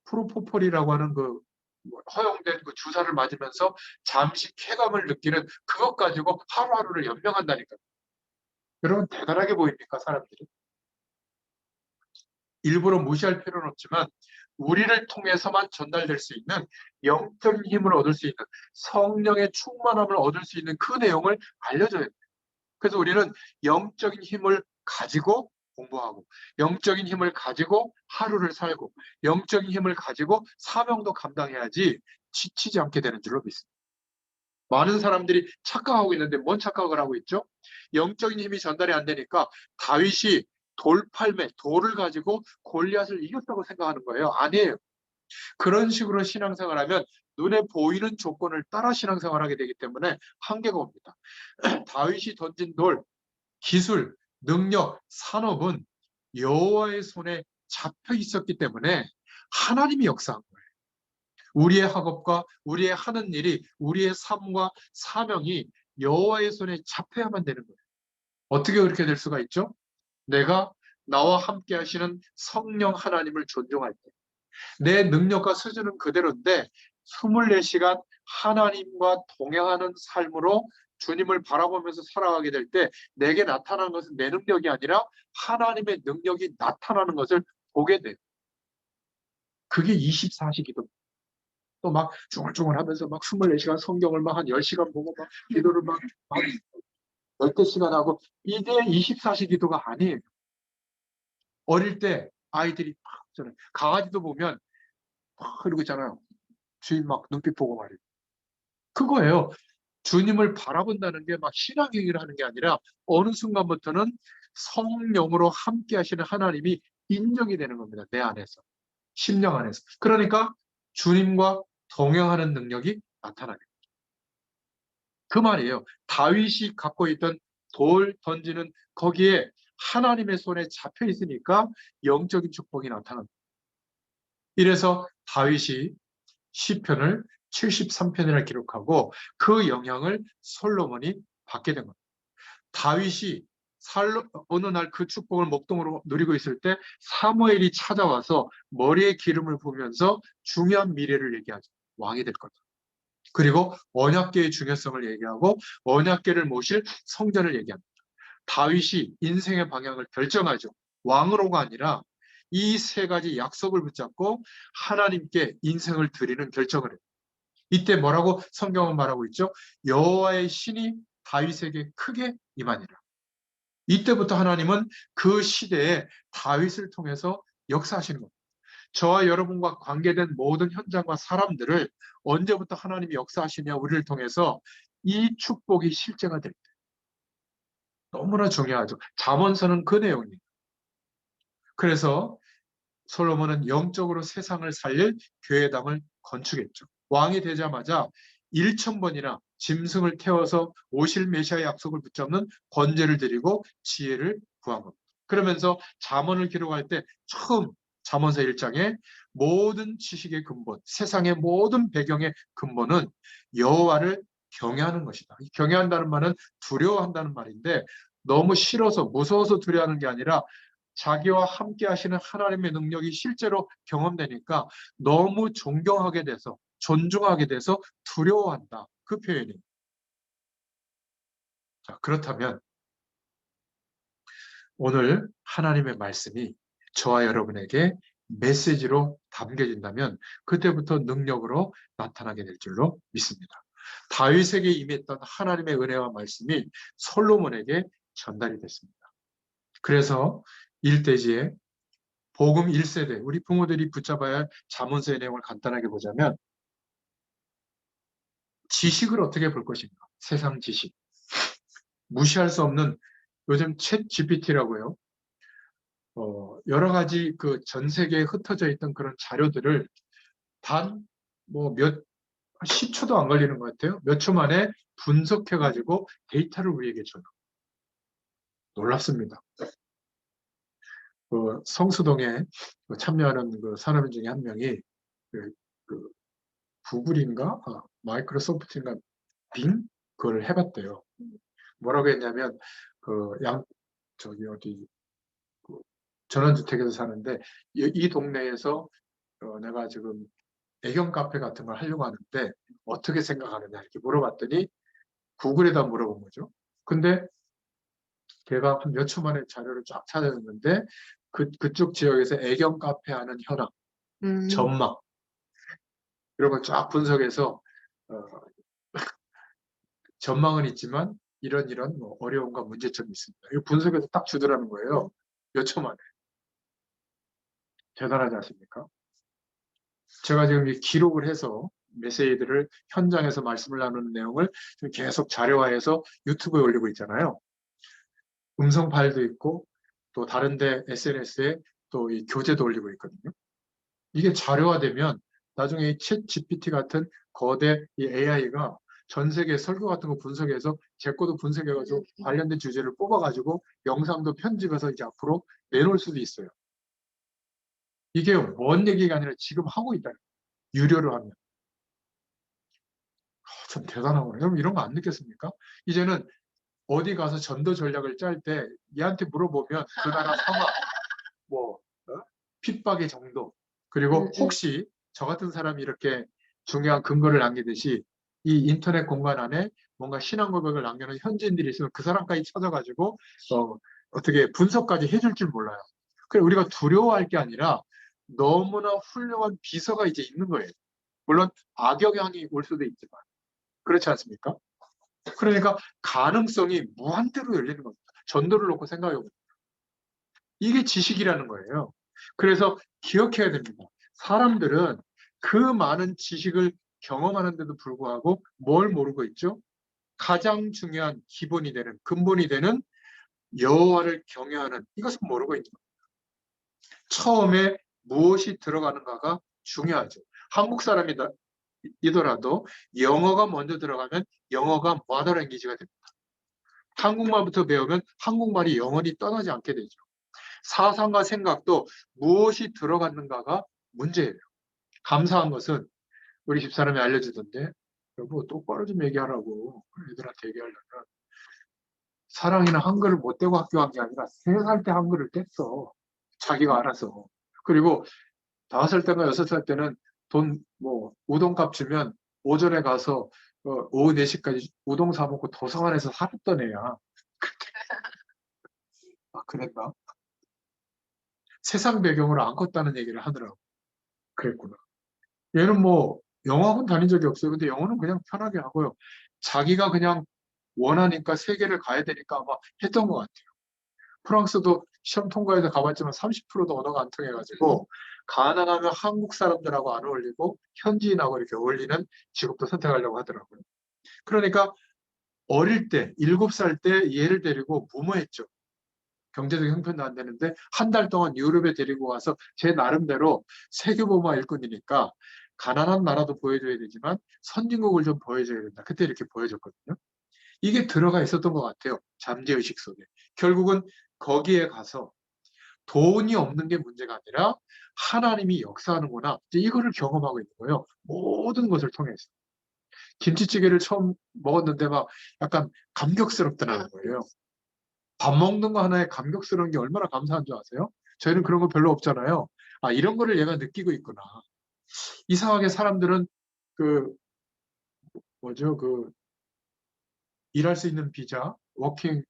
A: 프로포폴이라고 하는 그 허용된 그 주사를 맞으면서 잠시 쾌감을 느끼는 그것 가지고 하루하루를 연명한다니까요. 여러분 대단하게 보입니까 사람들이? 일부러 무시할 필요는 없지만 우리를 통해서만 전달될 수 있는 영적인 힘을 얻을 수 있는 성령의 충만함을 얻을 수 있는 그 내용을 알려줘야 돼요. 그래서 우리는 영적인 힘을 가지고 공부하고 영적인 힘을 가지고 하루를 살고 영적인 힘을 가지고 사명도 감당해야지 지치지 않게 되는 줄로 믿습니다. 많은 사람들이 착각하고 있는데 뭔 착각을 하고 있죠? 영적인 힘이 전달이 안 되니까 다윗이 돌팔매, 돌을 가지고 골리앗을 이겼다고 생각하는 거예요. 아니에요. 그런 식으로 신앙생활하면 눈에 보이는 조건을 따라 신앙생활하게 되기 때문에 한계가 옵니다. 다윗이 던진 돌, 기술, 능력, 산업은 여호와의 손에 잡혀 있었기 때문에 하나님이 역사한 거예요. 우리의 학업과 우리의 하는 일이, 우리의 삶과 사명이 여호와의 손에 잡혀야만 되는 거예요. 어떻게 그렇게 될 수가 있죠? 내가 나와 함께 하시는 성령 하나님을 존중할 때, 내 능력과 수준은 그대로인데 24시간 하나님과 동행하는 삶으로 주님을 바라보면서 살아가게 될 때 내게 나타나는 것은 내 능력이 아니라 하나님의 능력이 나타나는 것을 보게 돼요. 그게 24시 기도. 또 막 중얼중얼 하면서 막 24시간 성경을 막 한 10시간 보고 막 기도를 막 열대 시간 하고 이게 24시 기도가 아니에요. 어릴 때 아이들이 막 저는 강아지도 보면 막 그러고 있잖아요. 주인 막 눈빛 보고 말이에요. 그거예요. 주님을 바라본다는 게 막 신앙 얘기를 하는 게 아니라 어느 순간부터는 성령으로 함께 하시는 하나님이 인정이 되는 겁니다. 내 안에서. 심령 안에서. 그러니까 주님과 동행하는 능력이 나타나게. 그 말이에요. 다윗이 갖고 있던 돌 던지는 거기에 하나님의 손에 잡혀 있으니까 영적인 축복이 나타납니다. 이래서 다윗이 시편을 73편이나 기록하고 그 영향을 솔로몬이 받게 된 겁니다. 다윗이 어느 날 그 축복을 목동으로 누리고 있을 때 사무엘이 찾아와서 머리에 기름을 부으면서 중요한 미래를 얘기하죠. 왕이 될 거다. 그리고 언약궤의 중요성을 얘기하고 언약궤를 모실 성전을 얘기합니다. 다윗이 인생의 방향을 결정하죠. 왕으로가 아니라 이 세 가지 약속을 붙잡고 하나님께 인생을 드리는 결정을 해요. 이때 뭐라고 성경은 말하고 있죠? 여호와의 신이 다윗에게 크게 임하니라. 이때부터 하나님은 그 시대에 다윗을 통해서 역사하시는 겁니다. 저와 여러분과 관계된 모든 현장과 사람들을 언제부터 하나님이 역사하시냐 우리를 통해서 이 축복이 실제가 될 때. 너무나 중요하죠. 잠언서는 그 내용입니다. 그래서 솔로몬은 영적으로 세상을 살릴 교회당을 건축했죠. 왕이 되자마자 1,000번이나 짐승을 태워서 오실 메시아의 약속을 붙잡는 번제를 드리고 지혜를 구한 겁니다. 그러면서 잠언을 기록할 때 처음 잠언서 1장에 모든 지식의 근본, 세상의 모든 배경의 근본은 여호와를 경외하는 것이다. 경외한다는 말은 두려워한다는 말인데 너무 싫어서 무서워서 두려워하는 게 아니라 자기와 함께 하시는 하나님의 능력이 실제로 경험되니까 너무 존경하게 돼서 존중하게 돼서 두려워한다. 그 표현이. 자, 그렇다면 오늘 하나님의 말씀이 저와 여러분에게 메시지로 담겨진다면 그때부터 능력으로 나타나게 될 줄로 믿습니다. 다윗에게 임했던 하나님의 은혜와 말씀이 솔로몬에게 전달이 됐습니다. 그래서 일대지에 복음 1세대, 우리 부모들이 붙잡아야 할 잠언서의 내용을 간단하게 보자면 지식을 어떻게 볼 것인가? 세상 지식. 무시할 수 없는 요즘 챗 GPT라고요. 여러 가지 그 전 세계에 흩어져 있던 그런 자료들을 단 뭐 10초도 안 걸리는 것 같아요. 몇 초 만에 분석해가지고 데이터를 우리에게 줘요. 놀랍습니다. 그 성수동에 참여하는 그 산업인 중에 한 명이 그, 그 구글인가 마이크로소프트인가 빙 그걸 해봤대요. 뭐라고 했냐면 저기 어디 그 전원주택에서 사는데 이 동네에서 내가 지금 애견 카페 같은 걸 하려고 하는데 어떻게 생각하느냐 이렇게 물어봤더니 구글에다 물어본 거죠. 근데 걔가 한 몇 초 만에 자료를 쫙 찾아냈는데 그쪽 지역에서 애견 카페 하는 현황, 전망 이런 걸 쫙 분석해서 어, 전망은 있지만 이런 뭐 어려움과 문제점이 있습니다. 이 분석해서 딱 주더라는 거예요. 몇 초 만에. 대단하지 않습니까? 제가 지금 이 기록을 해서 메시지들을 현장에서 말씀을 나누는 내용을 지금 계속 자료화해서 유튜브에 올리고 있잖아요. 음성 파일도 있고 또 다른데 SNS에 또 이 교재도 올리고 있거든요. 이게 자료화되면 나중에 이 챗 GPT 같은 거대 이 AI가 전 세계 설교 같은 거 분석해서 제 거도 분석해가지고 관련된 주제를 뽑아가지고 영상도 편집해서 이제 앞으로 내놓을 수도 있어요. 이게 먼 얘기가 아니라 지금 하고 있다. 유료로 하면. 참 대단한 거예요. 여러분 이런 거 안 느꼈습니까? 이제는 어디 가서 전도 전략을 짤 때 얘한테 물어보면 그 나라 상황, 뭐 핍박의 정도, 그리고 혹시 저 같은 사람이 이렇게 중요한 근거를 남기듯이 이 인터넷 공간 안에 뭔가 신앙 고백을 남겨놓은 현지인들이 있으면 그 사람까지 찾아가지고 어떻게 분석까지 해줄 줄 몰라요. 그래 우리가 두려워할 게 아니라 너무나 훌륭한 비서가 이제 있는 거예요. 물론 악영향이 올 수도 있지만 그렇지 않습니까? 그러니까 가능성이 무한대로 열리는 겁니다. 전도를 놓고 생각해 보면 이게 지식이라는 거예요. 그래서 기억해야 됩니다. 사람들은 그 많은 지식을 경험하는데도 불구하고 뭘 모르고 있죠? 가장 중요한 기본이 되는 근본이 되는 여호와를 경외하는 이것은 모르고 있는 거예요. 처음에 무엇이 들어가는가가 중요하죠. 한국 사람이더라도 영어가 먼저 들어가면 영어가 머더랭귀지가 됩니다. 한국말부터 배우면 한국말이 영원히 떠나지 않게 되죠. 사상과 생각도 무엇이 들어갔는가가 문제예요. 감사한 것은 우리 집사람이 알려주던데 여보 똑바로 좀 얘기하라고 애들한테 얘기하려면 사랑이는 한글을 못 떼고 학교 간 게 아니라 3살 때 한글을 뗐어. 자기가 알아서. 그리고 5살 때나 6살 때는 돈 뭐 우동값 주면 오전에 가서 오후 4시까지 우동 사 먹고 도서관에서 살았던 애야. 아, 그랬나? 세상 배경으로 안 컸다는 얘기를 하더라고. 그랬구나. 얘는 뭐 영어학원 다닌 적이 없어요. 근데 영어는 그냥 편하게 하고요. 자기가 그냥 원하니까 세계를 가야 되니까 아마 했던 것 같아요. 프랑스도 시험 통과해서 가봤지만 30%도 언어가 안 통해가지고 가능하면 한국 사람들하고 안 어울리고 현지인하고 이렇게 어울리는 직업도 선택하려고 하더라고요. 그러니까 어릴 때 7살 때 얘를 데리고 무모했죠. 경제적 형편도 안 되는데 한 달 동안 유럽에 데리고 와서 제 나름대로 세계보마 일꾼이니까 가난한 나라도 보여줘야 되지만 선진국을 좀 보여줘야 된다. 그때 이렇게 보여줬거든요. 이게 들어가 있었던 것 같아요. 잠재의식 속에. 결국은 거기에 가서 돈이 없는 게 문제가 아니라 하나님이 역사하는구나. 이제 이거를 경험하고 있는 거예요. 모든 것을 통해서. 김치찌개를 처음 먹었는데 막 약간 감격스럽더라는 거예요. 밥 먹는 거 하나에 감격스러운 게 얼마나 감사한 줄 아세요? 저희는 그런 거 별로 없잖아요. 아, 이런 거를 얘가 느끼고 있구나. 이상하게 사람들은 그, 뭐죠, 일할 수 있는 비자, 워킹,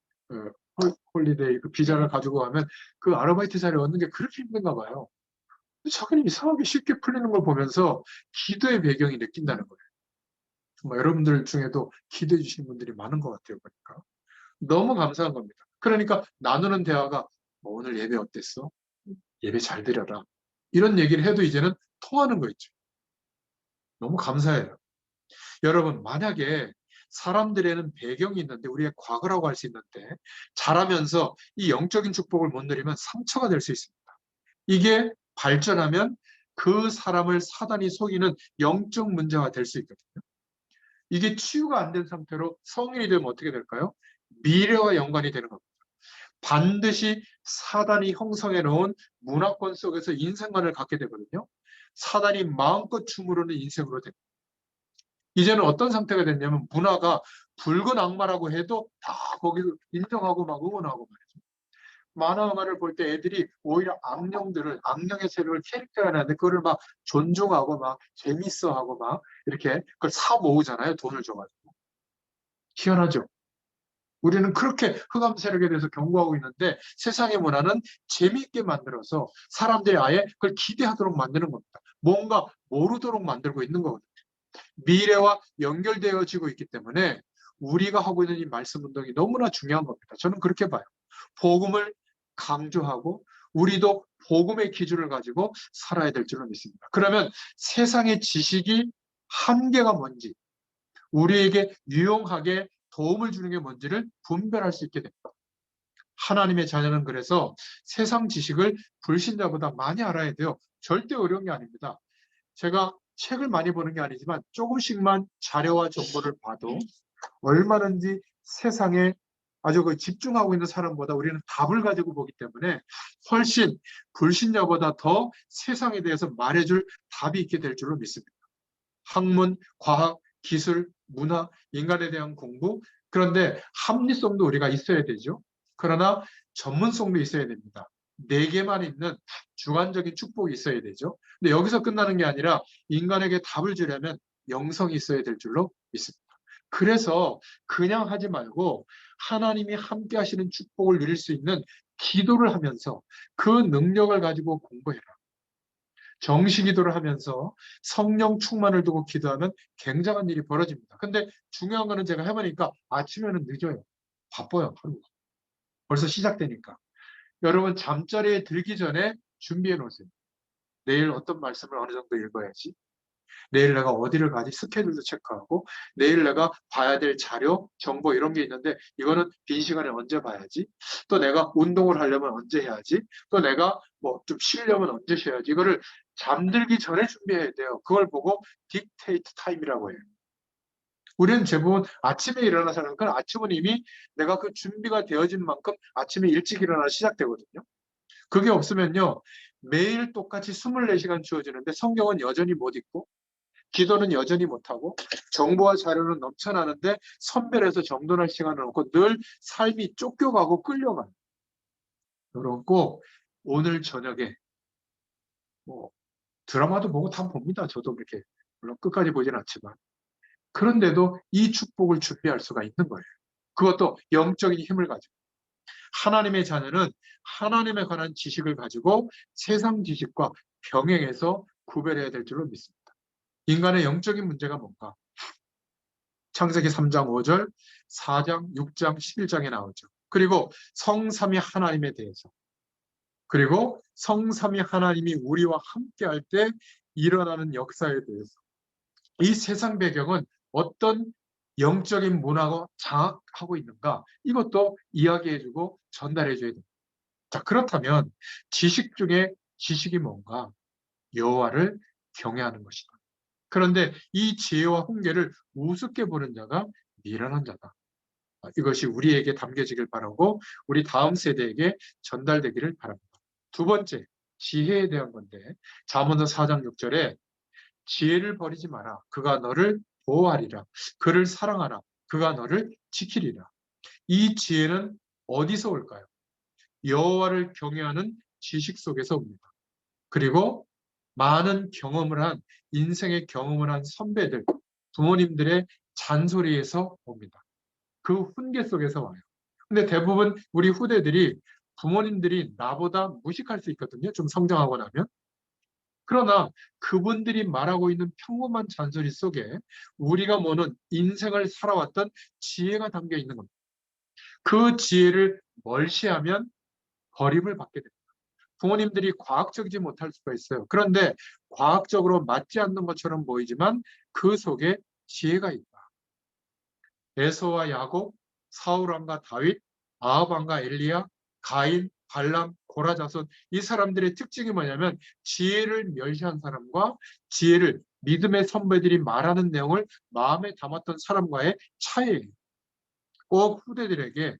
A: 홀리데이, 그 비자를 가지고 가면 그 아르바이트 자리 얻는 게 그렇게 힘든가 봐요. 자기는 이상하게 쉽게 풀리는 걸 보면서 기도의 배경이 느낀다는 거예요. 정말 여러분들 중에도 기도해 주시는 분들이 많은 것 같아요, 보니까. 너무 감사한 겁니다. 그러니까 나누는 대화가 오늘 예배 어땠어? 예배 잘 드려라. 이런 얘기를 해도 이제는 통하는 거 있죠. 너무 감사해요. 여러분, 만약에 사람들에는 배경이 있는데 우리의 과거라고 할 수 있는데 자라면서 이 영적인 축복을 못 누리면 상처가 될 수 있습니다. 이게 발전하면 그 사람을 사단이 속이는 영적 문제가 될 수 있거든요. 이게 치유가 안 된 상태로 성인이 되면 어떻게 될까요? 미래와 연관이 되는 겁니다. 반드시 사단이 형성해 놓은 문화권 속에서 인생관을 갖게 되거든요. 사단이 마음껏 주무르는 인생으로 됩니다. 이제는 어떤 상태가 됐냐면 문화가 붉은 악마라고 해도 다 거기서 인정하고 막 응원하고 말이죠. 만화 영화를 볼 때 애들이 오히려 악령의 세력을 캐릭터화하는데 그거를 막 존중하고 막 재밌어하고 막 이렇게 그걸 사 모으잖아요. 돈을 줘가지고. 희한하죠. 우리는 그렇게 흑암 세력에 대해서 경고하고 있는데 세상의 문화는 재미있게 만들어서 사람들이 아예 그걸 기대하도록 만드는 겁니다. 뭔가 모르도록 만들고 있는 거거든요. 미래와 연결되어지고 있기 때문에 우리가 하고 있는 이 말씀 운동이 너무나 중요한 겁니다. 저는 그렇게 봐요. 복음을 강조하고 우리도 복음의 기준을 가지고 살아야 될 줄로 믿습니다. 그러면 세상의 지식이 한계가 뭔지, 우리에게 유용하게 도움을 주는 게 뭔지를 분별할 수 있게 됩니다. 하나님의 자녀는 그래서 세상 지식을 불신자보다 많이 알아야 돼요. 절대 어려운 게 아닙니다. 제가 책을 많이 보는 게 아니지만 조금씩만 자료와 정보를 봐도 얼마든지 세상에 아주 집중하고 있는 사람보다 우리는 답을 가지고 보기 때문에 훨씬 불신자보다 더 세상에 대해서 말해줄 답이 있게 될 줄로 믿습니다. 학문, 과학, 기술, 문화, 인간에 대한 공부, 그런데 합리성도 우리가 있어야 되죠. 그러나 전문성도 있어야 됩니다. 네 개만 있는 주관적인 축복이 있어야 되죠. 근데 여기서 끝나는 게 아니라 인간에게 답을 주려면 영성이 있어야 될 줄로 믿습니다. 그래서 그냥 하지 말고 하나님이 함께 하시는 축복을 누릴 수 있는 기도를 하면서 그 능력을 가지고 공부해라. 정시 기도를 하면서 성령 충만을 두고 기도하면 굉장한 일이 벌어집니다. 근데 중요한 거는 제가 해보니까 아침에는 늦어요. 바빠요, 하루가. 벌써 시작되니까. 여러분 잠자리에 들기 전에 준비해 놓으세요. 내일 어떤 말씀을 어느 정도 읽어야지. 내일 내가 어디를 가지 스케줄도 체크하고 내일 내가 봐야 될 자료, 정보 이런 게 있는데 이거는 빈 시간에 언제 봐야지. 또 내가 운동을 하려면 언제 해야지. 또 내가 뭐 좀 쉬려면 언제 쉬어야지. 이거를 잠들기 전에 준비해야 돼요. 그걸 보고 딕테이트 타임이라고 해요. 우리는 대부분 아침에 일어나서 하는 건 아침은 이미 내가 그 준비가 되어진 만큼 아침에 일찍 일어나 시작되거든요. 그게 없으면요. 매일 똑같이 24시간 주어지는데 성경은 여전히 못 읽고 기도는 여전히 못하고 정보와 자료는 넘쳐나는데 선별해서 정돈할 시간은 없고 늘 삶이 쫓겨가고 끌려가요. 여러분 꼭 오늘 저녁에 뭐 드라마도 보고 다 봅니다. 저도 그렇게 물론 끝까지 보진 않지만 그런데도 이 축복을 준비할 수가 있는 거예요. 그것도 영적인 힘을 가지고 하나님의 자녀는 하나님에 관한 지식을 가지고 세상 지식과 병행해서 구별해야 될 줄로 믿습니다. 인간의 영적인 문제가 뭔가? 창세기 3장 5절, 4장, 6장, 11장에 나오죠. 그리고 성삼위 하나님에 대해서, 그리고 성삼위 하나님이 우리와 함께할 때 일어나는 역사에 대해서, 이 세상 배경은 어떤 영적인 문화가 장악하고 있는가, 이것도 이야기해주고 전달해줘야 됩니다. 자, 그렇다면 지식 중에 지식이 뭔가? 여호와를 경외하는 것이다. 그런데 이 지혜와 훈계를 우습게 보는 자가 미련한 자다. 이것이 우리에게 담겨지길 바라고 우리 다음 세대에게 전달되기를 바랍니다. 두 번째, 지혜에 대한 건데 잠언서 4장 6절에 지혜를 버리지 마라. 그가 너를 보호하리라. 그를 사랑하라. 그가 너를 지키리라. 이 지혜는 어디서 올까요? 여호와를 경외하는 지식 속에서 옵니다. 그리고 많은 경험을 한 인생의 경험을 한 선배들, 부모님들의 잔소리에서 옵니다. 그 훈계 속에서 와요. 근데 대부분 우리 후대들이 부모님들이 나보다 무식할 수 있거든요. 좀 성장하고 나면. 그러나 그분들이 말하고 있는 평범한 잔소리 속에 우리가 모는 인생을 살아왔던 지혜가 담겨 있는 겁니다. 그 지혜를 멀시하면 버림을 받게 됩니다. 부모님들이 과학적이지 못할 수가 있어요. 그런데 과학적으로 맞지 않는 것처럼 보이지만 그 속에 지혜가 있다. 에서와 야곱, 사울 왕과 다윗, 아합 왕과 엘리야, 가인, 발람, 고라 자손, 이 사람들의 특징이 뭐냐면 지혜를 멸시한 사람과 지혜를 믿음의 선배들이 말하는 내용을 마음에 담았던 사람과의 차이예요. 꼭 후대들에게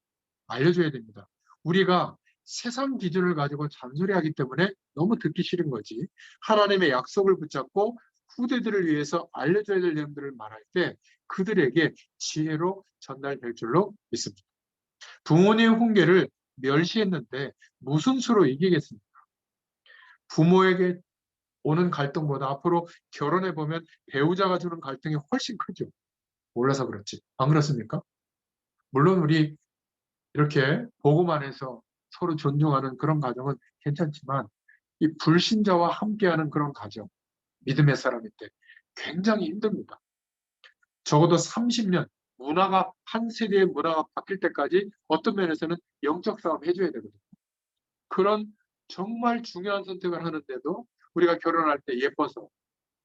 A: 알려줘야 됩니다. 우리가 세상 기준을 가지고 잔소리하기 때문에 너무 듣기 싫은 거지. 하나님의 약속을 붙잡고 후대들을 위해서 알려줘야 될 내용들을 말할 때 그들에게 지혜로 전달될 줄로 믿습니다. 부모님의 훈계를 멸시했는데 무슨 수로 이기겠습니까? 부모에게 오는 갈등보다 앞으로 결혼해 보면 배우자가 주는 갈등이 훨씬 크죠. 몰라서 그렇지. 안 그렇습니까? 물론 우리 이렇게 보고만 해서 서로 존중하는 그런 가정은 괜찮지만 이 불신자와 함께하는 그런 가정, 믿음의 사람인데 굉장히 힘듭니다. 적어도 30년, 문화가 한 세대의 문화가 바뀔 때까지 어떤 면에서는 영적 싸움 해줘야 되거든요. 그런 정말 중요한 선택을 하는데도 우리가 결혼할 때 예뻐서,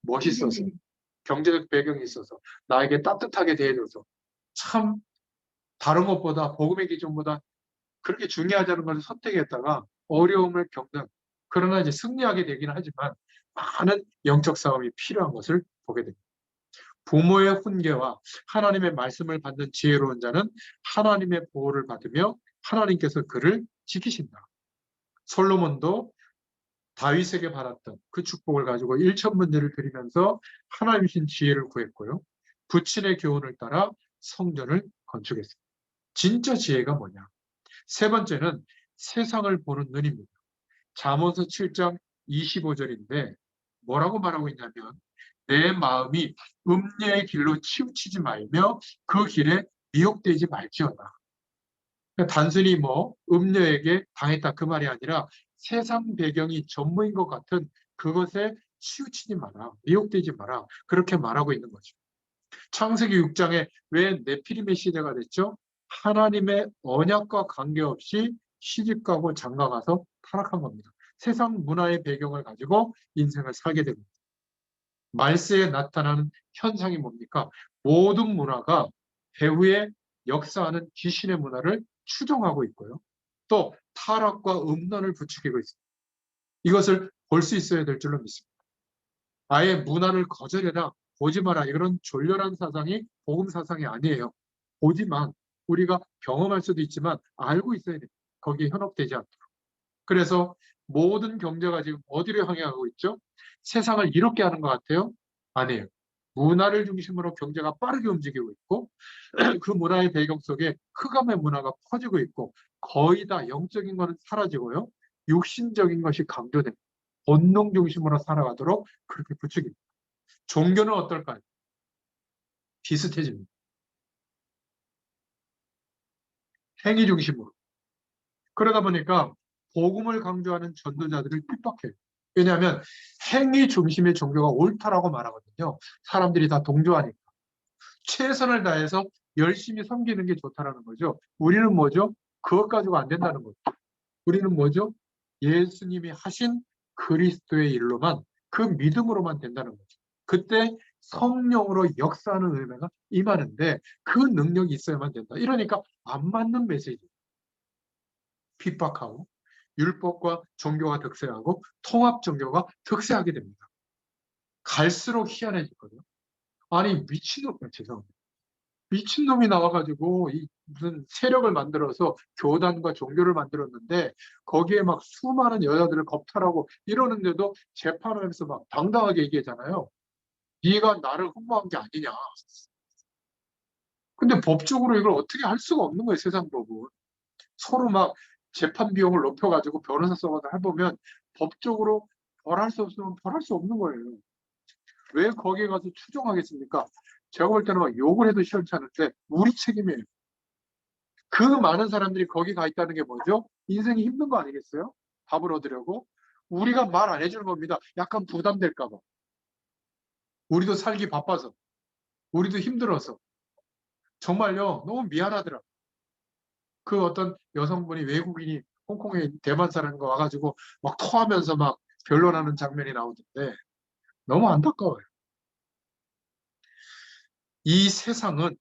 A: 멋있어서, 경제적 배경이 있어서 나에게 따뜻하게 대해줘서 참 다른 것보다 복음의 기준보다 그렇게 중요하지 않은 것을 선택했다가 어려움을 겪는 그러나 이제 승리하게 되기는 하지만 많은 영적 싸움이 필요한 것을 보게 됩니다. 부모의 훈계와 하나님의 말씀을 받는 지혜로운 자는 하나님의 보호를 받으며 하나님께서 그를 지키신다. 솔로몬도 다윗에게 받았던 그 축복을 가지고 일천문제를 드리면서 하나님이신 지혜를 구했고요. 부친의 교훈을 따라 성전을 건축했습니다. 진짜 지혜가 뭐냐? 세 번째는 세상을 보는 눈입니다. 잠언서 7장 25절인데 뭐라고 말하고 있냐면 내 마음이 음녀의 길로 치우치지 말며 그 길에 미혹되지 말지어다. 그러니까 단순히 뭐 음녀에게 당했다 그 말이 아니라 세상 배경이 전무인 것 같은 그것에 치우치지 마라, 미혹되지 마라 그렇게 말하고 있는 거죠. 창세기 6장에 왜 네피림의 시대가 됐죠? 하나님의 언약과 관계없이 시집가고 장가가서 타락한 겁니다. 세상 문화의 배경을 가지고 인생을 살게 됩니다. 말세에 나타나는 현상이 뭡니까? 모든 문화가 배후에 역사하는 귀신의 문화를 추종하고 있고요. 또 타락과 음란을 부추기고 있습니다. 이것을 볼 수 있어야 될 줄로 믿습니다. 아예 문화를 거절해라, 보지 마라 이런 졸렬한 사상이 복음 사상이 아니에요. 보지만 우리가 경험할 수도 있지만 알고 있어야 됩니다. 거기에 현혹되지 않도록. 그래서 모든 경제가 지금 어디로 향해가고 있죠? 세상을 이롭게 하는 것 같아요? 아니에요. 문화를 중심으로 경제가 빠르게 움직이고 있고 그 문화의 배경 속에 흑암의 문화가 퍼지고 있고 거의 다 영적인 것은 사라지고요. 육신적인 것이 강조됩니다. 본능 중심으로 살아가도록 그렇게 부추깁니다. 종교는 어떨까요? 비슷해집니다. 행위 중심으로. 그러다 보니까 복음을 강조하는 전도자들을 핍박해요. 왜냐하면 행위 중심의 종교가 옳다라고 말하거든요. 사람들이 다 동조하니까. 최선을 다해서 열심히 섬기는 게 좋다라는 거죠. 우리는 뭐죠? 그것 가지고 안 된다는 거죠. 우리는 뭐죠? 예수님이 하신 그리스도의 일로만 그 믿음으로만 된다는 거죠. 그때 성령으로 역사하는 은혜가 임하는데 그 능력이 있어야만 된다. 이러니까 안 맞는 메시지. 핍박하고 율법과 종교가 득세하고 통합 종교가 득세하게 됩니다. 갈수록 희한해지거든요. 아니 미친놈, 죄송합니다. 미친놈이 나와가지고 이 무슨 세력을 만들어서 교단과 종교를 만들었는데 거기에 막 수많은 여자들을 겁탈하고 이러는데도 재판하면서 막 당당하게 얘기하잖아요. 네가 나를 흠모한 게 아니냐. 근데 법적으로 이걸 어떻게 할 수가 없는 거예요, 세상 법은. 서로 막 재판 비용을 높여가지고 변호사 써서 해보면 법적으로 벌할 수 없으면 벌할 수 없는 거예요. 왜 거기에 가서 추종하겠습니까? 제가 볼 때는 막 욕을 해도 시원찮은데 우리 책임이에요. 그 많은 사람들이 거기 가 있다는 게 뭐죠? 인생이 힘든 거 아니겠어요? 밥을 얻으려고. 우리가 말 안 해주는 겁니다. 약간 부담될까 봐. 우리도 살기 바빠서. 우리도 힘들어서. 정말요. 너무 미안하더라. 그 어떤 여성분이 외국인이 홍콩에 대만 사람과 와가지고 막 토하면서 막 변론하는 장면이 나오던데 너무 안타까워요. 이 세상은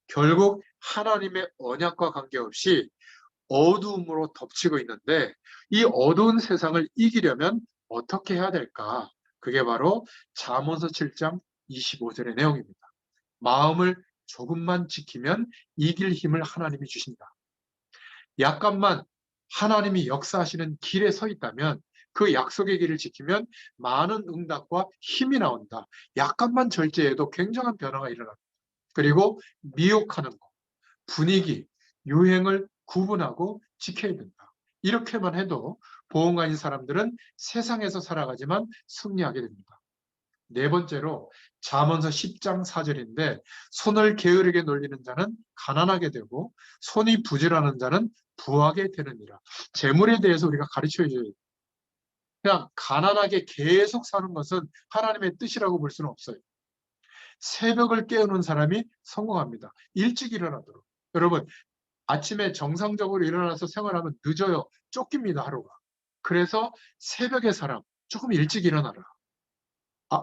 A: 결국 하나님의 언약과 관계없이 어두움으로 덮치고 있는데 이 어두운 세상을 이기려면 어떻게 해야 될까? 그게 바로 잠언서 7장 25절의 내용입니다. 마음을 조금만 지키면 이길 힘을 하나님이 주신다. 약간만 하나님이 역사하시는 길에 서 있다면 그 약속의 길을 지키면 많은 응답과 힘이 나온다. 약간만 절제해도 굉장한 변화가 일어납니다. 그리고 미혹하는 것, 분위기, 유행을 구분하고 지켜야 된다. 이렇게만 해도 보험 가진 사람들은 세상에서 살아가지만 승리하게 됩니다. 네 번째로 잠언서 10장 4절인데 손을 게으르게 놀리는 자는 가난하게 되고 손이 부지런한 자는 부하게 되느니라. 재물에 대해서 우리가 가르쳐 줘야 돼요. 그냥 가난하게 계속 사는 것은 하나님의 뜻이라고 볼 수는 없어요. 새벽을 깨우는 사람이 성공합니다. 일찍 일어나도록. 여러분, 아침에 정상적으로 일어나서 생활하면 늦어요. 쫓깁니다, 하루가. 그래서 새벽에 사람, 조금 일찍 일어나라.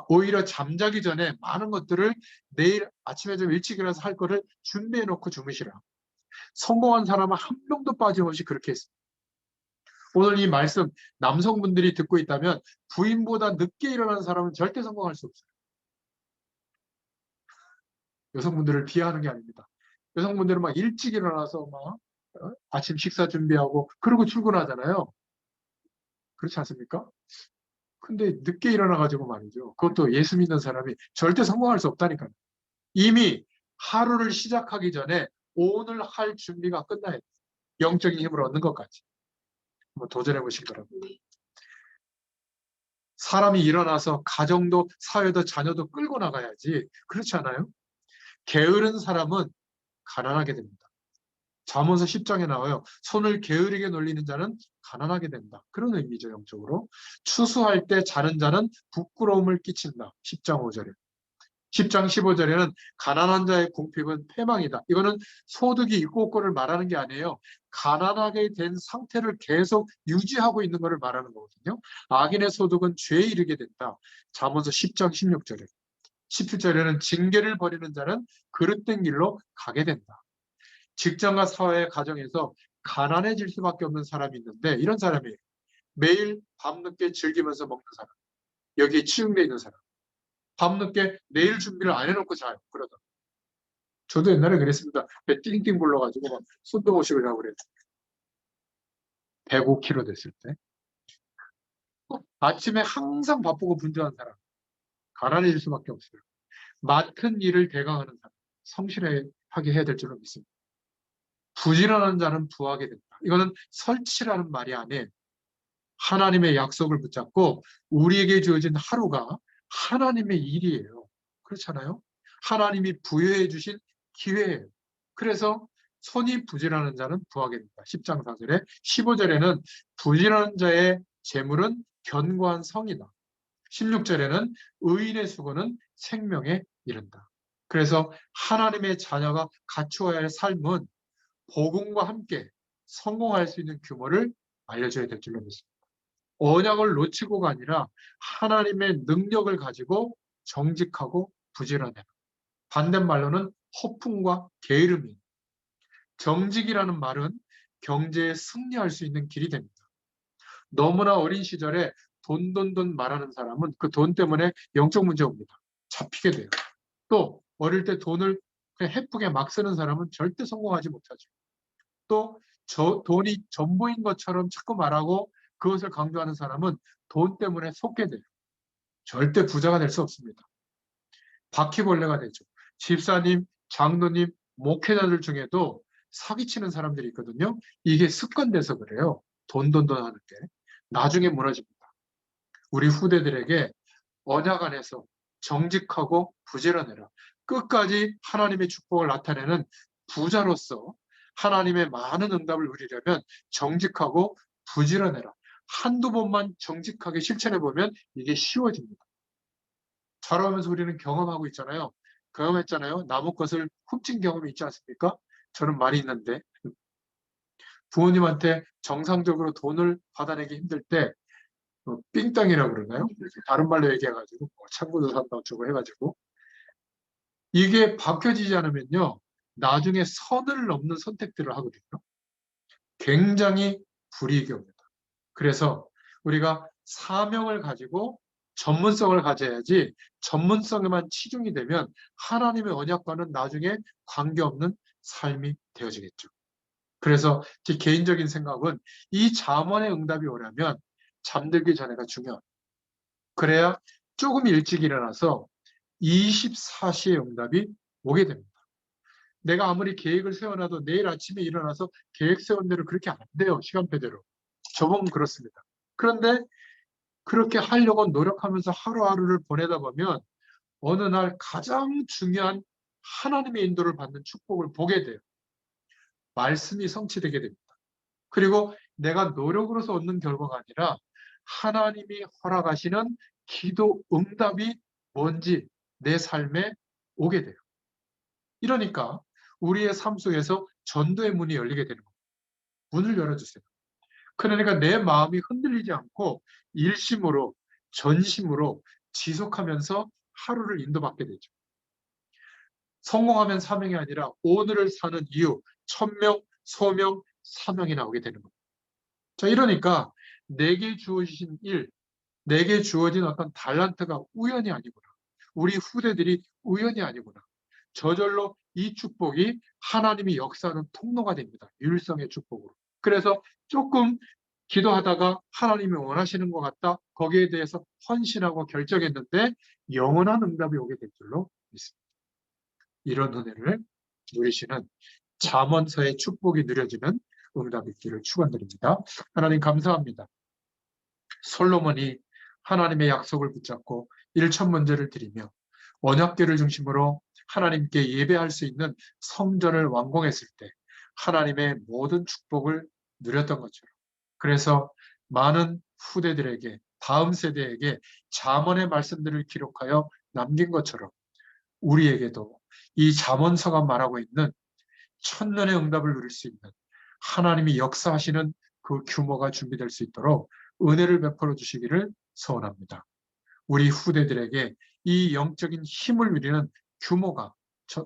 A: 오히려 잠자기 전에 많은 것들을 내일 아침에 좀 일찍 일어나서 할 거를 준비해 놓고 주무시라. 성공한 사람은 한 명도 빠짐없이 그렇게 했습니다. 오늘 이 말씀 남성분들이 듣고 있다면 부인보다 늦게 일어나는 사람은 절대 성공할 수 없어요. 여성분들을 비하하는 게 아닙니다. 여성분들은 막 일찍 일어나서 막 아침 식사 준비하고 그러고 출근하잖아요. 그렇지 않습니까? 근데 늦게 일어나가지고 말이죠. 그것도 예수 믿는 사람이 절대 성공할 수 없다니까요. 이미 하루를 시작하기 전에 오늘 할 준비가 끝나야 돼요. 영적인 힘을 얻는 것까지. 한번 도전해 보시기 바랍니다. 사람이 일어나서 가정도 사회도 자녀도 끌고 나가야지. 그렇지 않아요? 게으른 사람은 가난하게 됩니다. 잠언서 10장에 나와요. 손을 게으르게 놀리는 자는 가난하게 된다. 그런 의미죠, 영적으로. 추수할 때 자는 자는 부끄러움을 끼친다. 10장 5절에. 10장 15절에는 가난한 자의 궁핍은 패망이다. 이거는 소득이 있고 없고를 말하는 게 아니에요. 가난하게 된 상태를 계속 유지하고 있는 것을 말하는 거거든요. 악인의 소득은 죄에 이르게 된다. 잠언서 10장 16절에. 17절에는 징계를 버리는 자는 그릇된 길로 가게 된다. 직장과 사회, 가정에서 가난해질 수밖에 없는 사람이 있는데 이런 사람이 매일 밤늦게 즐기면서 먹는 사람, 여기에 치중되어 있는 사람, 밤늦게 내일 준비를 안 해놓고 자요. 그러다. 저도 옛날에 그랬습니다. 배 띵띵 불러가지고 막 손동호식을 하고 그랬어요. 105kg 됐을 때. 아침에 항상 바쁘고 분주한 사람, 가난해질 수밖에 없어요. 맡은 일을 대강하는 사람, 성실하게 해야 될 줄로 믿습니다. 부지런한 자는 부하게 된다. 이거는 설치라는 말이 아닌 하나님의 약속을 붙잡고 우리에게 주어진 하루가 하나님의 일이에요. 그렇잖아요? 하나님이 부여해 주신 기회예요. 그래서 손이 부지런한 자는 부하게 된다. 10장 4절에 15절에는 부지런한 자의 재물은 견고한 성이다. 16절에는 의인의 수고는 생명에 이른다. 그래서 하나님의 자녀가 갖추어야 할 삶은 복음과 함께 성공할 수 있는 규모를 알려줘야 될 줄로 믿습니다. 언약을 놓치고가 아니라 하나님의 능력을 가지고 정직하고 부지런해라. 반대말로는 허풍과 게으름이. 정직이라는 말은 경제에 승리할 수 있는 길이 됩니다. 너무나 어린 시절에 돈 말하는 사람은 그 돈 때문에 영적 문제 옵니다. 잡히게 돼요. 또 어릴 때 돈을 그냥 해프게 막 쓰는 사람은 절대 성공하지 못하죠. 또 돈이 전부인 것처럼 자꾸 말하고 그것을 강조하는 사람은 돈 때문에 속게 돼요. 절대 부자가 될 수 없습니다. 바퀴벌레가 되죠. 집사님, 장로님, 목회자들 중에도 사기치는 사람들이 있거든요. 이게 습관돼서 그래요. 돈 하는 게. 나중에 무너집니다. 우리 후대들에게 언약 안에서 정직하고 부지런해라. 끝까지 하나님의 축복을 나타내는 부자로서 하나님의 많은 응답을 누리려면 정직하고 부지런해라. 한두 번만 정직하게 실천해 보면 이게 쉬워집니다. 자라면서 우리는 경험하고 있잖아요. 경험했잖아요. 남의 것을 훔친 경험이 있지 않습니까? 저는 말이 있는데 부모님한테 정상적으로 돈을 받아내기 힘들 때 삥땅이라고 그러나요? 다른 말로 얘기해가지고 창고도 산다 어쩌고 해가지고 이게 밝혀지지 않으면요 나중에 선을 넘는 선택들을 하거든요. 굉장히 불이익이 옵니다. 그래서 우리가 사명을 가지고 전문성을 가져야지 전문성에만 치중이 되면 하나님의 언약과는 나중에 관계없는 삶이 되어지겠죠. 그래서 제 개인적인 생각은 이 잠언의 응답이 오려면 잠들기 전에가 중요합니다. 그래야 조금 일찍 일어나서 24시의 응답이 오게 됩니다. 내가 아무리 계획을 세워놔도 내일 아침에 일어나서 계획 세운 대로 그렇게 안 돼요. 시간표대로. 저보면 그렇습니다. 그런데 그렇게 하려고 노력하면서 하루하루를 보내다 보면 어느 날 가장 중요한 하나님의 인도를 받는 축복을 보게 돼요. 말씀이 성취되게 됩니다. 그리고 내가 노력으로서 얻는 결과가 아니라 하나님이 허락하시는 기도 응답이 뭔지 내 삶에 오게 돼요. 이러니까 우리의 삶 속에서 전도의 문이 열리게 되는 겁니다. 문을 열어주세요. 그러니까 내 마음이 흔들리지 않고 일심으로 전심으로 지속하면서 하루를 인도받게 되죠. 성공하면 사명이 아니라 오늘을 사는 이유, 천명, 소명, 사명이 나오게 되는 겁니다. 자, 이러니까 내게 주어진 일, 내게 주어진 어떤 달란트가 우연이 아니구나. 우리 후대들이 우연이 아니구나. 저절로 이 축복이 하나님이 역사하는 통로가 됩니다. 유일성의 축복으로. 그래서 조금 기도하다가 하나님이 원하시는 것 같다. 거기에 대해서 헌신하고 결정했는데 영원한 응답이 오게 될 줄로 믿습니다. 이런 은혜를 누리시는 잠언서의 축복이 누려지는 응답이 있기를 축원드립니다. 하나님 감사합니다. 솔로몬이 하나님의 약속을 붙잡고 일천문제를 드리며 언약궤를 중심으로 하나님께 예배할 수 있는 성전을 완공했을 때 하나님의 모든 축복을 누렸던 것처럼, 그래서 많은 후대들에게, 다음 세대에게 잠언의 말씀들을 기록하여 남긴 것처럼 우리에게도 이 잠언서가 말하고 있는 천년의 응답을 누릴 수 있는 하나님이 역사하시는 그 규모가 준비될 수 있도록 은혜를 베풀어 주시기를 소원합니다. 우리 후대들에게 이 영적인 힘을 누리는 규모가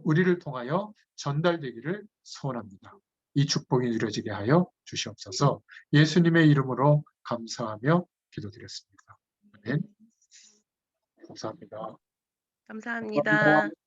A: 우리를 통하여 전달되기를 소원합니다. 이 축복이 이루어지게 하여 주시옵소서. 예수님의 이름으로 감사하며 기도드렸습니다. 아멘. 감사합니다.
B: 감사합니다.